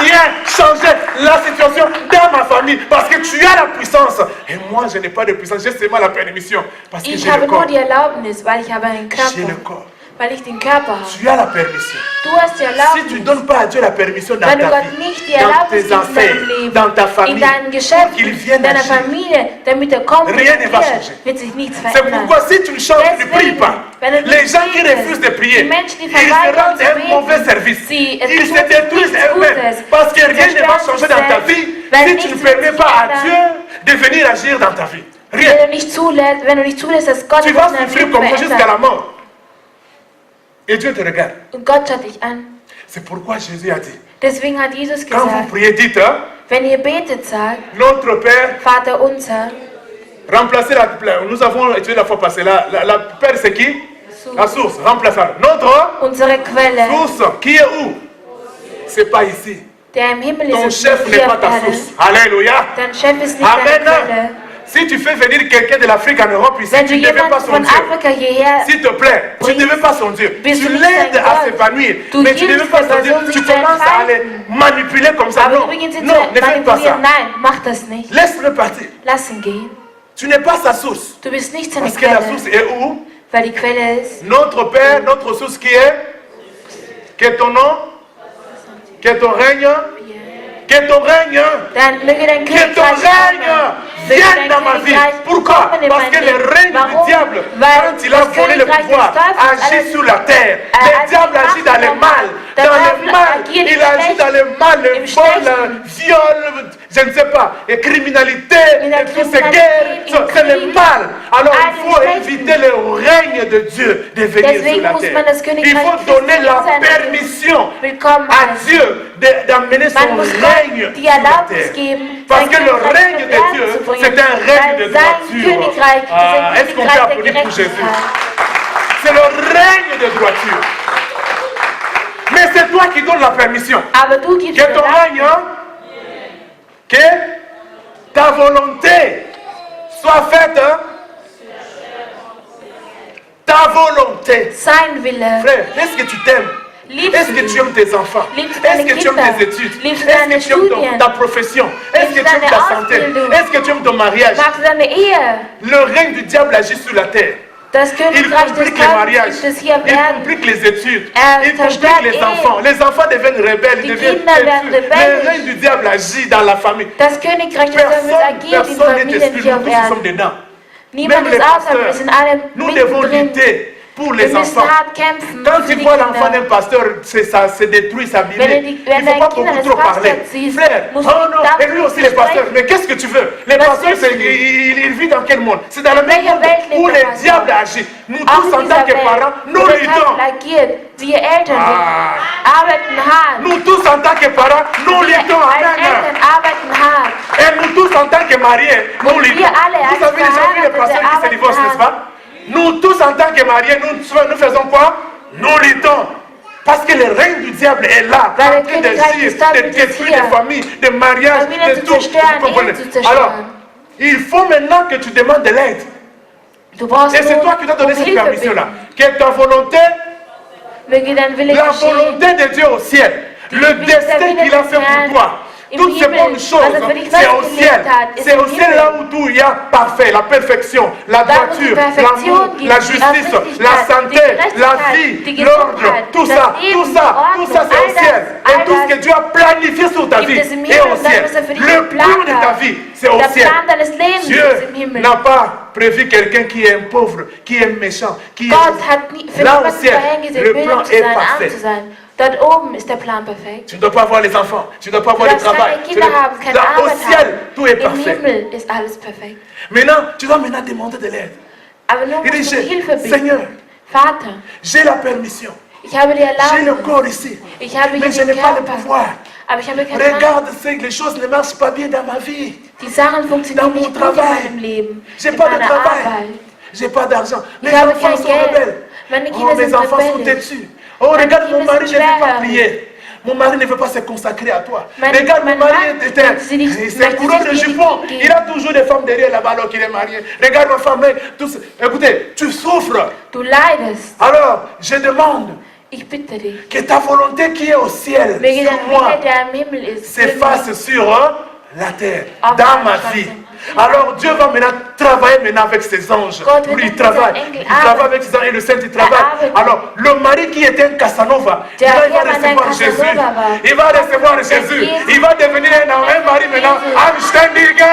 Viens changer la situation dans ma famille parce que tu as la puissance. Et moi, je n'ai pas de puissance, j'ai seulement la permission parce que Ich j'ai habe le nur corps. die Erlaubnis, weil ich habe einen J'ai le Körper. corps. Weil ich den Körper habe. Tu as la permission. Du hast die Si tu ne Erlaubnis. donnes pas à Dieu la permission dans Wenn du ta Gott vie, nicht die dans Erlaubnis tes gibst in affaires, deinem Leben, dans ta in famille, deinen pour Geschäften, qu'il in vienne deiner agir. Familie, damit er kommt und Rien ne va agiert, changer. wird sich nichts C'est verändern. pourquoi si tu ne changes, tu ne pries Deswegen, pas. wenn du Les nicht gens qui betest, refusent de prier, die Menschen, die ils se verweigern rendent zu un beten, mauvais service. sie Ils tun se détruisent nichts eux-mêmes Gutes. parce que rien ne va Zerstören changer sich dans ta selbst, vie weil si tu ne nichts permets wird pas sich à ändern. Dieu de venir agir dans ta vie. Rien. Wenn du nicht zulässt, dass Gott Tu in vas deinem souffrir Leben comme ça jusqu'à la verändert. mort. Et Dieu te regarde. Und Gott schaut dich an. C'est pourquoi Jésus a dit, Deswegen hat Jesus quand vous gesagt, priez, dites, wenn ihr betet, sagt, notre Père, Vater unser, remplacez nous avons étudié la fois passée, la Père c'est qui? La source, remplaçons. Notre unsere Quelle, source, qui est où? C'est pas ici. der im Himmel Ton ist und chef nicht n'est hier pas auf ta Erden. source. Alléluia. Dein Chef ist nicht deine Amen. Quelle. Si tu fais venir quelqu'un de l'Afrique en Europe ici, Wenn du tu ne devais pas jemanden son von Dieu. Afrika hierher S'il te plaît, tu ne bringst, devais pas son Dieu. bist Tu du nicht l'aides sein à Gott. s'épanouir, Du mais tu ne devais hilfst pas der son Dieu. Person, Tu sich zu commences à entfalten. les manipuler comme ça. Aber Non, du beginnst ihn non, zu ne fais pas ça. manipulieren. Nein, mach das nicht. Laisse-le partir. Lass ihn gehen. Tu n'es pas sa source. Du bist nicht seine Parce que la Quelle. source est où? Weil die Quelle ist Notre Père, notre source qui est? Qu'est ton nom? Qu'est ton règne? Qu'est ton règne? Dann möge dein Que ton Königreich règne kommen. vienne dans ma vie. Pourquoi? Parce que le règne du diable, quand il a volé le pouvoir, agit sur la terre. Le diable agit dans le mal. Dans le mal, il agit dans le mal, le vol, viol, je ne sais pas, et criminalité, et toutes ces guerres, c'est le mal. Alors il faut éviter le règne de Dieu de venir sur la terre. Il faut donner la permission à Dieu d'amener son règne die sur la Erlaubnis terre. geben, Parce sein que le Königreich règne de zu Dieu, bringen. c'est un règne de Weil sein droiture. Königreich ist ein Est-ce qu'on peut Königreich der applaudir pour Jésus? Gerechtigkeit. C'est le règne de droiture. Mais c'est toi qui donnes la permission. Aber du gibst Que mir ton das. règne, que ta volonté soit faite. Ta volonté. Sein Wille. Frère, est-ce que tu t'aimes? Liebst Est-ce du que tu aimes tes enfants? Liebst du Est-ce deine que tu aimes Kinder? tes études? Liebst du Est-ce deine que tu aimes Studien? ta profession? Est-ce que Liebst tu du aimes deine ta santé? Ausbildung? Est-ce que tu aimes ton mariage? Magst du deine Ehe? Le règne du diable agit sur la terre. Das Il Königreich des complique les Teufels mariages, gibt es hier auf il Erden. complique les études, Er il zerstört complique les enfants. Les enfants deviennent rebelles, ils Die deviennent Kinder werden têtus. rebellisch. Le règne du diable agit dans la famille. Das Königreich des Teufels agiert in Personne n'est Familien exclu, hier nous auf tous sommes Erden. dedans. Niemand Même ist les außer, wir pasteurs, sind alle nous devons mittendrin. lutter pour Wir les müssen enfants. hart kämpfen Quand für tu die vois l'enfant d'un Kinder. pasteur, ça se détruit, s'abîmer. Wenn Il ne faut dein pas Kinder beaucoup des trop parler. Pastors siehst, Frère, musst oh du non, darfst et lui nicht aussi les pasteurs. sprechen. Mais qu'est-ce que tu veux? Les Was pasteurs, willst du? ils vivent dans quel monde? C'est dans le même welcher monde Welt lebt où der le Pastor? diable agit. Nous Auch tous in en dieser tant que Welt, parents, nous wo der luttons. Teufel agiert, wir Eltern arbeiten hart. Nous tous en tant que parents, nous Wir luttons. als Amen. Eltern arbeiten hart. Et nous tous en tant que mariés, nous Und wir luttons. alle als Vous avez déjà vu les Verheiratete pasteurs qui se arbeiten divorcent, n'est-ce hart. pas? Nous tous en tant que mariés, nous faisons quoi? Nous luttons. Parce que le règne du diable est là, en Weil train der de Königreich des Teufels ist détruire hier. des familles, des mariages, Familien de zu tout. zerstören, Vous comprenez? Ehen zu zerstören. Alors, il faut maintenant que tu demandes de l'aide. Du brauchst Et c'est toi nur qui dois donner um cette Hilfe permission-là. bitten. Que ta volonté, Möge dein Wille la geschehen. volonté de Dieu au ciel, le destin qu'il a fait pour toi, toutes ces bonnes choses, c'est au ciel. C'est au ciel là où tout il y a parfait, la perfection, la droiture, l'amour, la justice, la santé, la vie, l'ordre, tout ça, c'est au ciel. Et tout ce que Dieu a planifié sur ta vie est au ciel. Le plan de ta vie, c'est au Der ciel. Plan deines Lebens Dieu ist im Himmel. n'a pas prévu quelqu'un qui est un pauvre, qui est méchant, qui Gott est... hat nie, für Là au niemanden ciel, vorhergesehen, le böse plan zu est sein, arm parfait. zu sein. Dort oben ist der Plan perfekt. Tu ne dois pas voir les enfants, tu ne dois pas voir le Du darfst travail. keine Kinder haben, keine Là, au Arbeit ciel, haben. tout est Im parfait. Himmel ist alles perfekt. Maintenant, tu dois maintenant demander de l'aide. Aber nun Il dit, musst du Hilfe bitten. Seigneur, Vater, j'ai la permission, ich habe die j'ai le Erlaubnis. corps ici, Ich habe mais hier je n'ai den pas le Körper. pouvoir. Aber ich habe keine Macht. Regarde, c'est que les choses ne marchent pas bien dans ma vie. Die Sachen funktionieren Dans mon nicht gut in travail. meinem Leben. J'ai In pas de meiner travail. Arbeit. J'ai pas d'argent. Mes Ich habe enfants kein sont Geld. rebelles. Meine Oh, Kinder mes sind enfants sont rebellisch. têtus. Oh, Meine regarde, mon Kinder mari ne sind veut pas schwerhörig. prier. Mon mari ne veut pas se consacrer à toi. Mein Regarde, mon Mann mari möchte c'est un sich coureur de nicht jupons. geben. Il a toujours des femmes derrière là-bas alors qu'il est marié. Regarde ma femme, tous. Écoutez, tu souffres. Du leidest. Alors, je demande Ich bitte dich. que ta volonté qui est au ciel, Möge sur dein moi, Wille, der im Himmel ist, s'efface sur la terre, Auf dans meinem ma Schatten. vie. Alors Dieu va maintenant travailler maintenant avec ses anges. Gott Pour wird il mit travaille. seinen Engeln Il travaille arbeiten. avec ses anges et le Saint il travaille. arbeitet. Alors le mari qui était un Casanova, Der il va Ehemann, der recevoir ein Jésus. Casanova war. Il va recevoir Jésus. Jesus. Il va devenir un mari maintenant. Anständiger.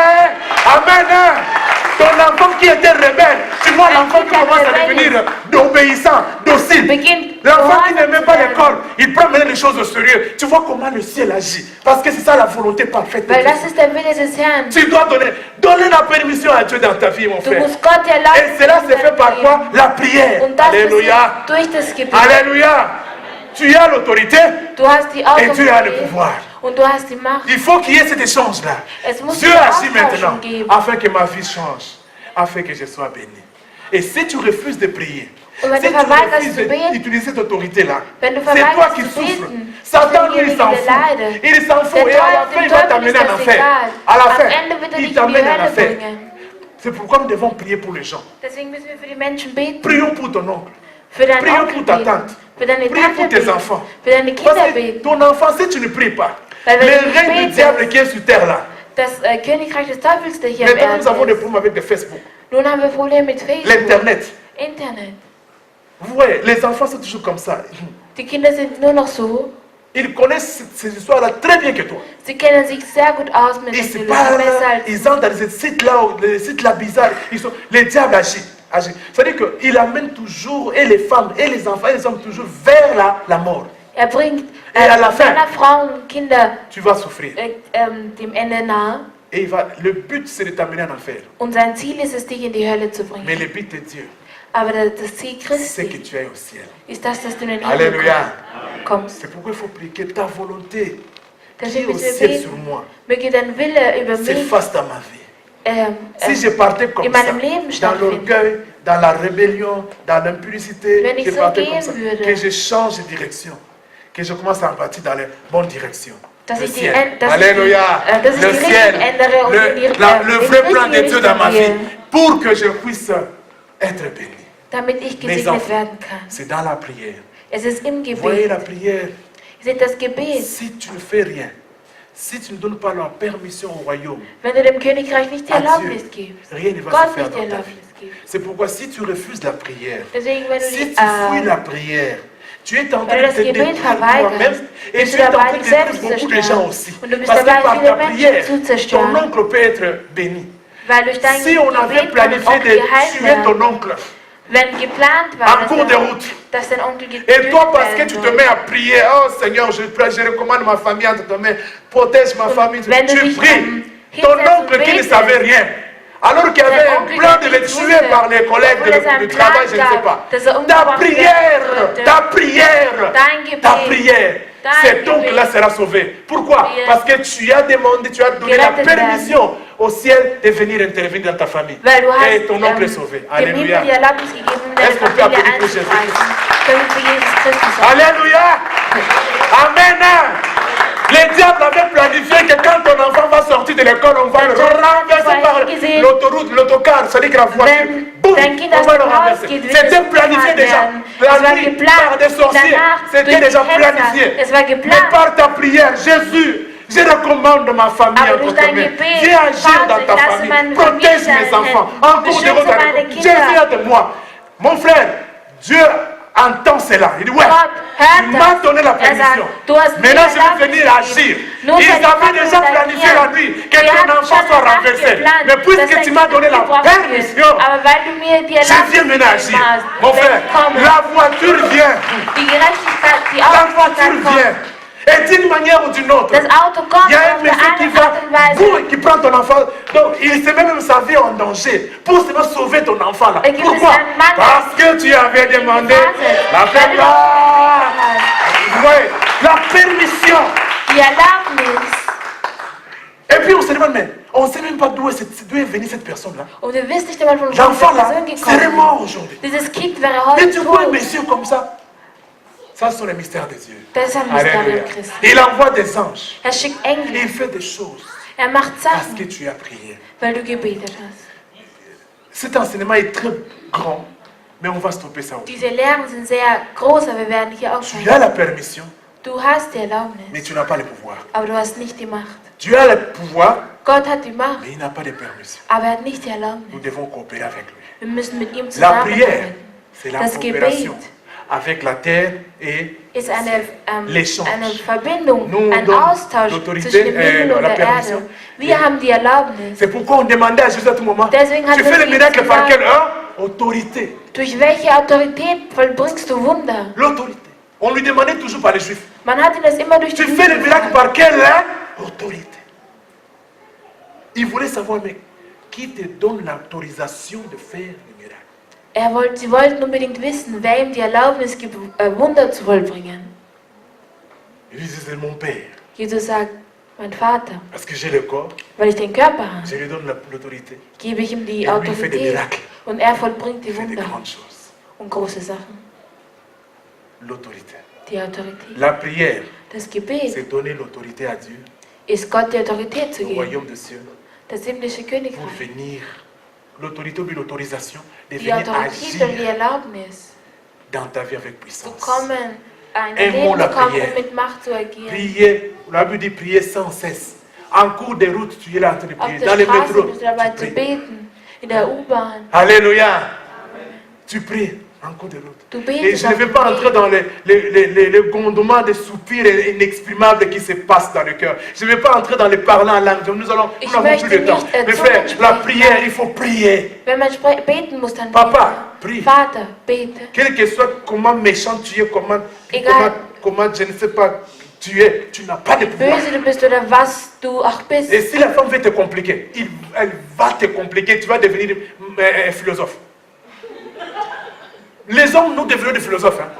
Amen. Ton enfant qui était rebelle, tu vois l'enfant qui commence à devenir obéissant, docile. Beginnt L'enfant qui gehorsam n'aimait zu pas werden. l'école, il prend maintenant les choses au sérieux. Tu vois comment le ciel agit. Parce que c'est ça la volonté parfaite de Weil Dieu. das ist der Wille des Herrn. Tu dois donner la permission à Dieu dans ta vie, mon Du frère. musst Gott erlauben. Et cela se fait par quoi? La prière. Und das Alléluia. ist durch das Gebet. Alléluia. Tu as l'autorité Du hast die et tu as le Autorität pouvoir. und du hast die Macht. Il faut qu'il y ait cet échange-là. Es muss Dieu diese agit maintenant Austauschung geben. afin que ma vie change, afin que je sois béni. Et si tu refuses de prier, Und wenn si du tu verweigerst refuses zu beten, d'utiliser cette autorité-là, wenn du c'est toi verweigerst qui zu souffres. beten, Satan, bist du lui, il s'en derjenige, der fout. leidet. Il s'en fout Der et à la Teufel, fin, dem il va Teufel t'amener ist en das enfer. egal. À la Am fin, Ende wird er il dich in die t'amène en Hölle enfer. bringen. C'est pourquoi nous devons prier pour les gens. Deswegen müssen wir für die Menschen beten. Prions pour ton oncle. Für deinen Prions Onkel pour ta beten. tante. Für deine Prions pour Tante tes beten. enfants. Für deine Parce Kinder que beten. ton enfant, si tu ne pries pas, Weil wenn du le nicht règne du betest, diable qui est sur terre là. Das Königreich des Teufels, der hier auf Maintenant, nous avons des Erden ist. problèmes avec le Facebook, Nun haben wir Probleme mit Facebook, l'Internet. Internet. Vous voyez, les enfants sont toujours comme ça. Die Kinder sind nur noch so. Ils connaissent ces histoires-là très bien que toi. Sie kennen sich sehr gut aus mit Ils den se Philosophen parlent, besser als ils entrent dans ces sites-là bizarres. Les diables agissent. C'est-à-dire qu'il amène toujours, et les femmes, et les enfants, et les hommes, toujours vers la mort. bringt Et à la fin, Männer, Frauen und Kinder tu vas souffrir. Dem Ende nahe. Et le but, c'est de t'amener en enfer. Und sein Ziel ist es, dich in die Hölle zu Mais bringen. le but de Dieu, Aber das Ziel c'est que Christi tu ailles au ciel. ist das, dass du in den Himmel Alléluia. kommst. C'est pourquoi il faut prier que ta volonté qui est Deswegen au müssen wir ciel sur beten, moi möge dein Wille über mich s'efface dans ma vie. Si je partais comme in ça, meinem Leben dans stattfinden. l'orgueil, dans la rébellion, dans l'impudicité, Wenn ich je so partais gehen comme ça, würde, que je change de direction, que je commence à partir dans la bonne direction. Dass Le ich die ciel. dass ich Alléluia. dass ich Le die ciel. Richtung ändere und in die Le vrai plan de Dieu dans ma vie, gehe, pour que je puisse être béni. damit ich Mes gesegnet enfants, werden kann. c'est dans la prière. Es ist im Voyez Gebet. la prière. Ihr seht das Gebet. Si tu ne fais rien, si tu ne donnes pas la permission au royaume, Wenn du dem Königreich nicht die à Erlaubnis Dieu, gibst, rien ne va Gott se faire nicht die dans ta Erlaubnis vie. gibst. C'est pourquoi si tu refuses la prière, Deswegen, wenn du si die, tu fuis la prière, tu es en train wenn de du das te Gebet détruire verweigerst, toi-même et bist tu du es en dabei, train de dich détruire selbst zu beaucoup de gens zerstören. aussi. Und du bist Parce que dabei, par viele ta Menschen prière, zu ton zerstören. oncle peut être béni. Weil durch dein Si on avait Gebet kann dein planifié Onkel de geheilt tuer ton werden. oncle, Wenn geplant en war, cours de route, dass dein Onkel et getötet toi, parce que werden tu te soll. mets à prier, oh Seigneur, je recommande ma famille entre tes mains, protège ma famille, wenn du tu dich, pries. Ton hinsetzt und oncle qui ne betest, savait rien, alors qu'il y avait un Onkel, plan der de le nichts tuer wusste, par les collègues obwohl es einen de travail, je ne Plan sais gab, pas. dass er Ta umgebracht prière, werden sollte. ta prière, Dein Gebet, ta prière, dein cet Gebet oncle-là sera sauvé. Pourquoi? wird Parce que tu as demandé, tu as donné la gerettet permission au ciel de venir intervenir dans ta famille. Weil du hast Et ton oncle est sauvé. dem Himmel Alléluia. die Erlaubnis gegeben, um deine Est-ce qu'on peut Familie applaudir pour Jésus? einzustreichen. Können wir für Jesus Christus sein. Alléluia. Amen. Les diables avaient planifié que quand ton enfant va sortir de l'école, on va le renverser par l'autoroute, l'autocar, c'est-à-dire que la voiture. Wenn Boum, dein Kind on aus va le dem Haus renverser. geht, wird C'était es planifié umgefahren déjà. werden. Es La war nuit geplant. par des sorciers, Danach c'était durch déjà die Hexer. planifié. Es war Mais geplant. par ta prière, Jésus, je recommande ma famille Aber entre durch tes dein mains. Gebet, Viens agir Vater, dans ta ich lasse famille. meine Protège Familie mes in enfants. deinen En cours de Beschütze route, meine Jésus Kinder. aide moi. Mon frère, Dieu entend cela. Il dit, ouais, Gott hört tu m'as das. donné la Er sagt, permission. du hast mir Maintenant, je erlaubt, vais venir agir. Nun Ils seid ihr avaient Vater déjà und planifié seid la ihr. nuit que Wir ton hatten enfant schon soit eine Nacht renversé. geplant, Mais dass puisque dein tu m'as Kind donné la umgebracht wird. permission, Aber weil du mir die je viens Erlaubnis maintenant gegeben agir. hast, Mon wenn frère, ich komme, la voiture vient. die Gerechtigkeit, die La voiture Aufmerksamkeit vient. kommt. Et d'une manière ou d'une autre, Das Auto kommt il y a un auf der monsieur qui einen va, Art und Weise. boum, qui prend ton enfant. Donc, il se met même sa vie en danger pour se faire sauver ton enfant là. Et qu'il Pourquoi? est un malade. Parce que tu avais demandé la Weil du permission. Ouais, la permission. Die Erlaubnis. Et puis on se demande, mais on ne sait même pas d'où est venue cette personne-là. Und du wisst nicht einmal, von wo L'enfant diese là Person serait gekommen mort aujourd'hui. ist. Dieses Kind wäre Et heute tu vois un tot. monsieur comme ça. Ça, ce sont les mystères de Dieu. Das ist ein Alléluia. Mysterium Christi. Il envoie des anges. Er schickt Et Engel. il fait des choses Macht parce que Sachen, tu as prié. weil du gebetet hast. Cet enseignement est très grand, mais on va stopper ça aujourd'hui. Diese Lehren sind sehr groß, aber wir werden hier Tu aufhören. as la permission, Du hast die Erlaubnis, mais tu n'as pas le pouvoir. aber du hast nicht die Macht. Tu as le pouvoir, Gott hat die Macht, mais il n'a pas de permission. aber er hat nicht die Nous Erlaubnis. devons coopérer avec lui. Wir müssen mit ihm La prière, zusammenarbeiten. c'est la Das coopération Gebet avec la terre et ist l'échange. eine Verbindung, Nous, ein donc, Austausch l'autorité, zwischen dem Himmel und la der permission. Erde. Wir haben die Erlaubnis. c'est pourquoi on demandait à Jésus à tout moment, Deswegen hat tu fais le Jesus miracle par gesagt, quelle heure? Autorité. Durch welche Autorität vollbringst du Wunder? L'autorité. On lui demandait toujours par les Juifs. Man hat ihn das immer durch Tu die fais le Bibel miracle gesagt. par quelle autorité? Il voulait savoir, mais qui te donne l'autorisation de faire le miracle? Sie wollten unbedingt wissen, wer ihm die Erlaubnis gibt, Wunder zu vollbringen. Il disait, c'est mon Père. Jesus sagt, mein Vater, Parce que j'ai le corps, weil ich den Körper habe, je lui donne l'autorité. gebe ich ihm die Et lui, il fait des Autorität miracles. und er vollbringt die Il fait des Wunder grandes choses. und große Sachen. L'autorité. Die Autorität. La prière, Das Gebet c'est donner l'autorité à Dieu, ist Gott die Autorität zu au geben, royaume des cieux, das himmlische pour Königreich, venir l'autorité ou l'autorisation de die venir Autorität und die agir Erlaubnis, dans ta vie avec puissance. bekommen, ein Aimons Leben la bekommen, prière. um mit Macht zu agieren. Prier, la Bible dit prier sans cesse. En cours de route, tu es là en train de Auf prier. der Dans les Straße métros, bist du dabei tu zu pries. beten, in der U-Bahn. Alléluia. Tu pries en cours de route. Du Et betest je ne auf vais dem pas Weg. entrer dans les grondements des soupirs inexprimables qui se passent dans le cœur. Je ne vais pas entrer dans les parlants en langue. Nous n'avons möchte plus de temps. nicht, Mais Zungen frère, la sprechen. prière, il faut prier. Wenn man beten muss, dann Papa, prie. bete. Vater, bete. Quel que soit comment méchant tu es, Egal. comment je ne sais pas tu es, tu n'as pas de pouvoir. Böse du bist oder was du auch bist. Et si la femme veut te compliquer, elle va te compliquer, tu vas devenir un philosophe. Les hommes, nous devenons des philosophes. Hein.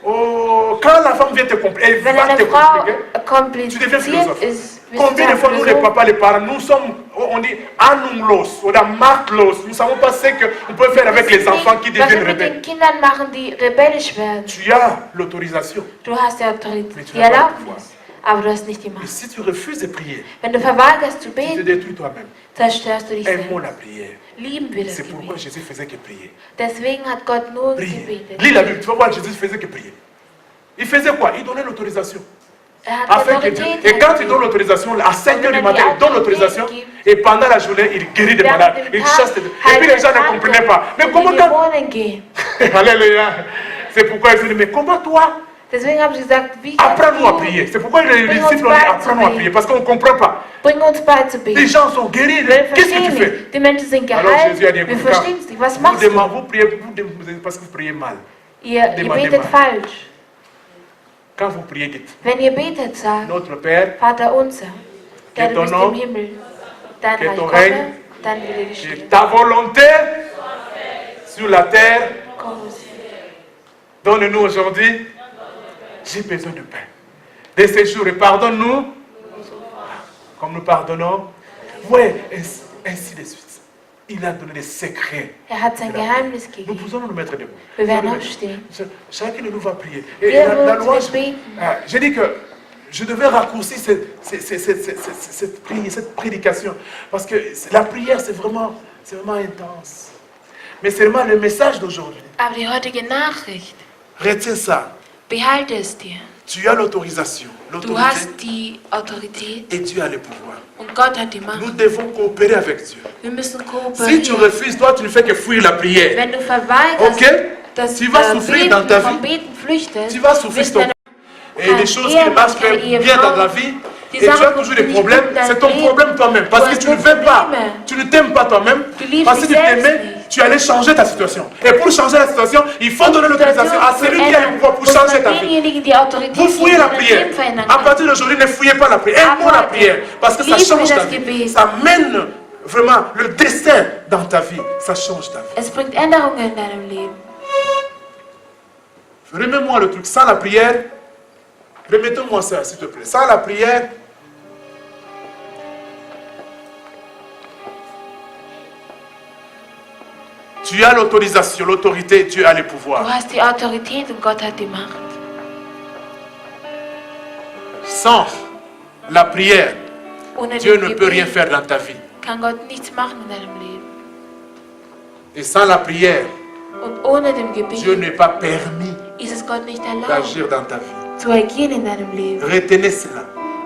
Oh, quand la femme vient te compliquer, elle Wenn va eine te Frau compliquer. Tu deviens kompliziert philosophe. ist, wirst Combien du de fois nous, les Philosoph. papas, les parents, nous sommes, on dit anumlos oder machtlos. Nous ne savons pas ce qu'on peut faire avec les enfants qui Was wir deviennent mit rebelles. den Kindern machen, die rebellisch werden. Tu as l'autorisation. Du hast die Mais Autorität, tu die n'as pas le Erlaubnis, aber du hast nicht die Et Macht. si tu refuses de prier, Wenn du verweigerst zu tu te beten, détruis toi-même. zerstörst du dich Aimons selbst. la prière. Lieben wir das C'est pourquoi Gebet. Jésus faisait que prier. Deswegen hat Gott nur Prier. gebetet. Lis la Bible, tu vas voir, Jésus faisait que prier. Il faisait quoi? Il donnait l'autorisation. Er hat Afin que Autorität et quand il gegeben. donne l'autorisation, à 5 h du matin, il donne l'autorisation. Et pendant la journée, il guérit des malades. Il chasse des... Et puis les gens ne comprenaient pas. Mais und comment die quand... Dämonen gehen. Alléluia. C'est pourquoi il se dit, mais comment toi? Deswegen habe ich gesagt, wie Apprends-nous à kannst prier. C'est pourquoi les Bring uns disciples ont dit, apprends-nous à bei, prier. Parce qu'on ne comprend pas. du bring uns bei zu Les beten. gens sont guéris. Wir Qu'est-ce que tu verstehen fais? nicht. Die Menschen sind Alors Jésus a dit, geheilt. Wir écoute, quand verstehen es nicht. Was vous, machst du? vous priez parce que vous priez mal. Ihr Demandez betet mal. falsch. Quand vous priez, dites, Wenn ihr betet, sagt Notre Père, Vater unser, der Que du ton bist nom, im Himmel, dein que Reich ton komme, règne, dein Wille que geschehe. ta volonté sur la terre, Komm. donne-nous aujourd'hui. J'ai besoin de pain. De ces jours, et pardonne-nous, comme nous pardonnons. Ouais, ainsi de suite. Il a donné des secrets. Hat sein Geheimnis Nous gegeben. pouvons nous mettre debout. Wir werden Nous aufstehen. Chacun de nous va prier. Et Wir la werden louange, beten. j'ai dit que je devais raccourcir cette prédication. Parce que la prière, c'est vraiment intense. Mais c'est vraiment le message d'aujourd'hui. Aber die heutige Nachricht, Retiens ça. behalte es dir. Tu as l'autorisation, Du l'autorité, hast die Autorität et Dieu a le pouvoir. und Gott hat die Macht. Nous devons coopérer avec Dieu. Wir müssen Si tu kooperieren. refuses, toi, tu ne fais que fuir la prière. Wenn du verweigerst, Ok? das Tu vas souffrir dans ta vom vie. Beten flüchtest, Tu vas souffrir wirst ton deine Et les choses qui Ehemann, marchent keine bien Ehefrau, dans ta vie, die et tu as Sachen toujours des nicht problèmes, gut in c'est ton deinem problème toi-même. Parce que Du tu ne hast veux pas, Probleme. tu ne t'aimes pas toi-même. Du liebst Parce que si dich tu selbst t'aimais, nicht. tu allais changer ta situation. Et pour changer la situation, il faut donner l'autorisation à celui qui a le pouvoir pour changer ta vie. Denjenigen, die Autorität Vous fouillez la dein prière. Leben verändern À kann. partir d'aujourd'hui, ne fouillez pas la prière. Aimons la prière. Parce que ça Lieben change wir ta das vie. Gebet. Ça mène vraiment le destin dans ta vie. Ça change ta vie. Es bringt Änderungen in deinem Leben. Remets-moi le truc. Sans la prière, remettez-moi ça, s'il te plaît. Sans la prière, tu as l'autorisation, l'autorité, Dieu a le Du pouvoir. hast die Autorität und Gott hat die Macht. Sans la prière, Ohne Dieu den ne peut rien Gebet faire dans ta vie. kann Gott nichts machen in deinem Leben. Et sans la prière, Und ohne dem Dieu Gebet n'est pas permis ist es Gott nicht erlaubt, d'agir dans ta vie. zu agieren in deinem Leben. Retenez cela.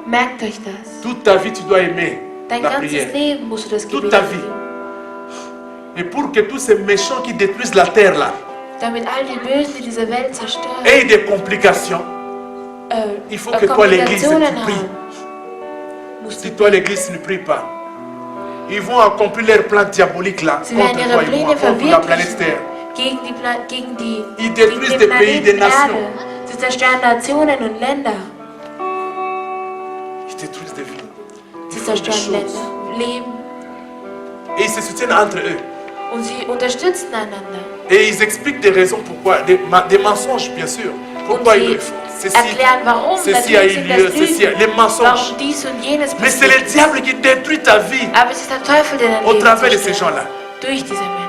Merkt euch das. Toute ta vie, tu dois aimer Dein la ganzes prière. Leben musst du das Toute Gebet ta vie. lieben. Et pour que tous ces méchants qui détruisent la terre là Damit all die Bösen, die diese Welt zerstören, aient des complications, il faut que toi l'église, tu Komplikationen pries. haben, musst Si du toi l'église ne prie pas, ils vont accomplir leur plan diabolique là Sie werden contre ihre toi et moi, Pläne contre la planète verwirklichen Terre. gegen die Ils détruisent gegen des den pays, des Planeten nations. Erde. Sie zerstören Nationen und Länder. Ils détruisent des vies. Sie Ils font des zerstören choses. Länder, Leben. Et ils se soutiennent entre eux. Und sie unterstützen einander. Et ils expliquent des raisons pourquoi, des mensonges bien sûr. Pourquoi Und ils sie le font. Ceci, erklären, warum. ceci a eu Natürlich sind lieu, das ceci a, Lügen. les mensonges. Warum dies und jenes Mais c'est le passiert. diable qui détruit ta vie Aber es ist der Teufel, der dein au Leben travers de ces zerstört. gens-là. Durch diese Menschen.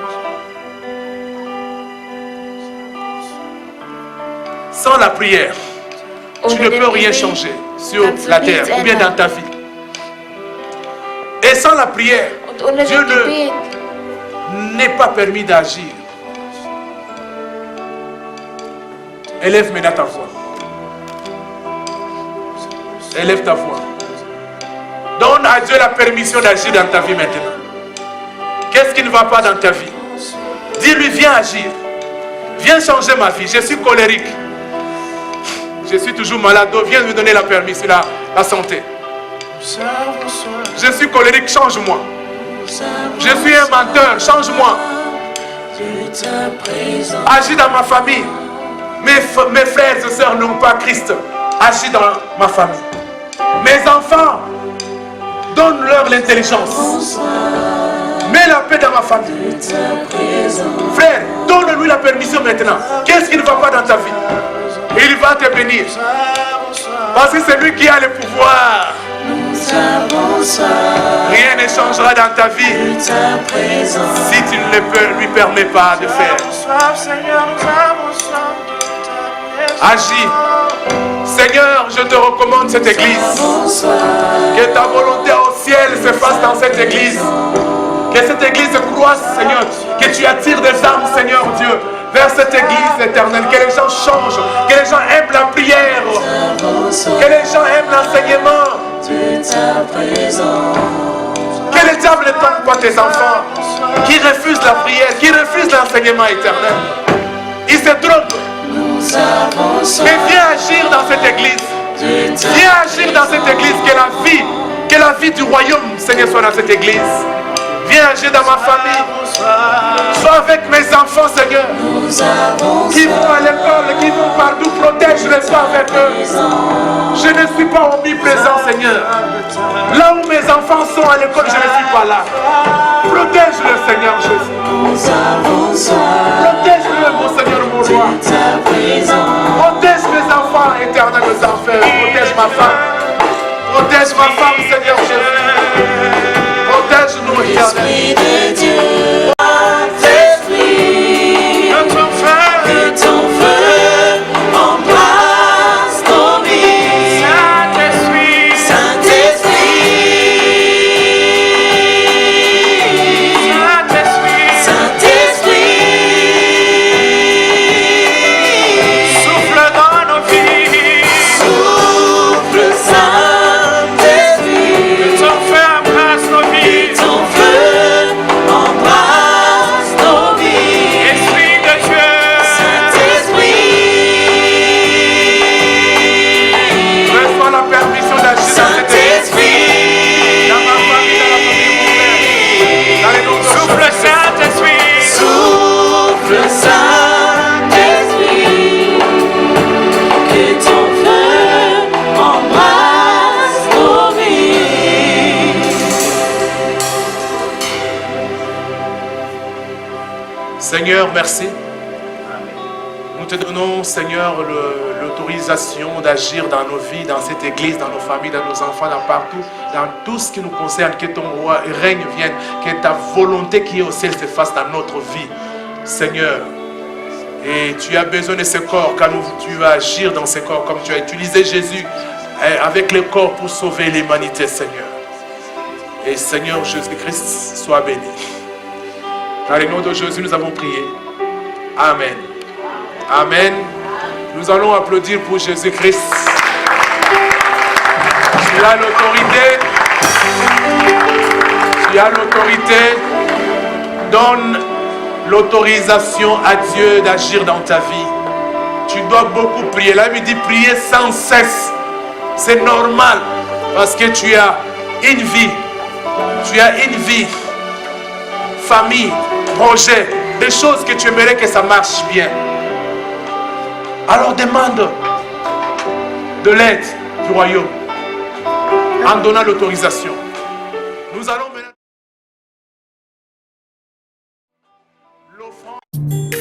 Sans la prière, tu Ohne ne den peux rien Gebet changer sur kannst du la nichts terre ou bien ändern. dans ta vie. Et sans la prière, Und ohne Dieu dem Gebet n'est pas permis d'agir. Élève maintenant ta voix. Élève ta voix. Donne à Dieu la permission d'agir dans ta vie maintenant. Qu'est-ce qui ne va pas dans ta vie? Dis-lui, viens agir. Viens changer ma vie. Je suis colérique. Je suis toujours malade. Viens me donner la permission, la santé. Je suis colérique, change-moi. Je suis un menteur, change-moi. Agis dans ma famille. Mes frères et sœurs n'ont pas Christ. Agis dans ma famille. Mes enfants, donne-leur l'intelligence. Mets la paix dans ma famille. Frère, donne-lui la permission maintenant. Qu'est-ce qui ne va pas dans ta vie? Il va te bénir. Parce que c'est lui qui a le pouvoir. Rien ne changera dans ta vie si tu ne lui permets pas de faire. Agis. Seigneur, je te recommande cette église. Que ta volonté au ciel se fasse dans cette église. Que cette église croisse, Seigneur. Que tu attires des âmes, Seigneur Dieu, vers cette église éternelle. Que les gens changent. Que les gens aiment la prière. Que les gens aiment l'enseignement. Que le diable ne tombe pas tes enfants qui refusent la prière, qui refusent l'enseignement éternel. Ils se trompent. Mais viens agir dans cette église. Viens agir dans cette église. Que la vie du royaume, Seigneur, soit dans cette église. Viens agir dans ma famille. Sois avec mes enfants, Seigneur. Qui vont à l'école, qui vont partout. Protège-les, sois avec eux. Je ne suis pas omniprésent, Seigneur. Là où mes enfants sont à l'école, je ne suis pas là. Protège-le, Seigneur Jésus. Protège-le, mon Seigneur, mon roi. Protège mes enfants éternels aux enfers. Protège ma femme. Protège ma femme, Seigneur Jésus. Protège-nous, éternel. De Dieu, Saint-Esprit, que ton feu embrasse nos vies. Saint-Esprit, souffle dans nos vies. Souffle, Saint-Esprit, que ton feu embrasse nos vies. Que ton feu embrasse nos vies. Esprit de Dieu, Saint-Esprit, reçois la permission d'agir dans cette église. Dans ma famille, dans la famille de mon frère. Dans les noms de souffle Saint-Esprit, souffle Saint-Esprit, que ton feu embrasse nos vies. Seigneur, merci. Nous te donnons, Seigneur, l'autorisation d'agir dans nos vies, dans cette église, dans nos familles, dans nos enfants, dans partout, dans tout ce qui nous concerne. Que ton roi règne vienne, que ta volonté qui est au ciel se fasse dans notre vie, Seigneur. Et tu as besoin de ce corps, car tu vas agir dans ce corps, comme tu as utilisé Jésus avec le corps pour sauver l'humanité, Seigneur. Et Seigneur Jésus-Christ, sois béni. Dans le nom de Jésus, nous avons prié. Amen. Amen. Nous allons applaudir pour Jésus-Christ. Tu as l'autorité. Tu as l'autorité. Donne l'autorisation à Dieu d'agir dans ta vie. Tu dois beaucoup prier. La Bible dit prier sans cesse. C'est normal parce que tu as une vie. Tu as une vie. Famille, projet, des choses que tu aimerais que ça marche bien. Alors demande de l'aide du royaume en donnant l'autorisation. Nous allons maintenant l'offrande.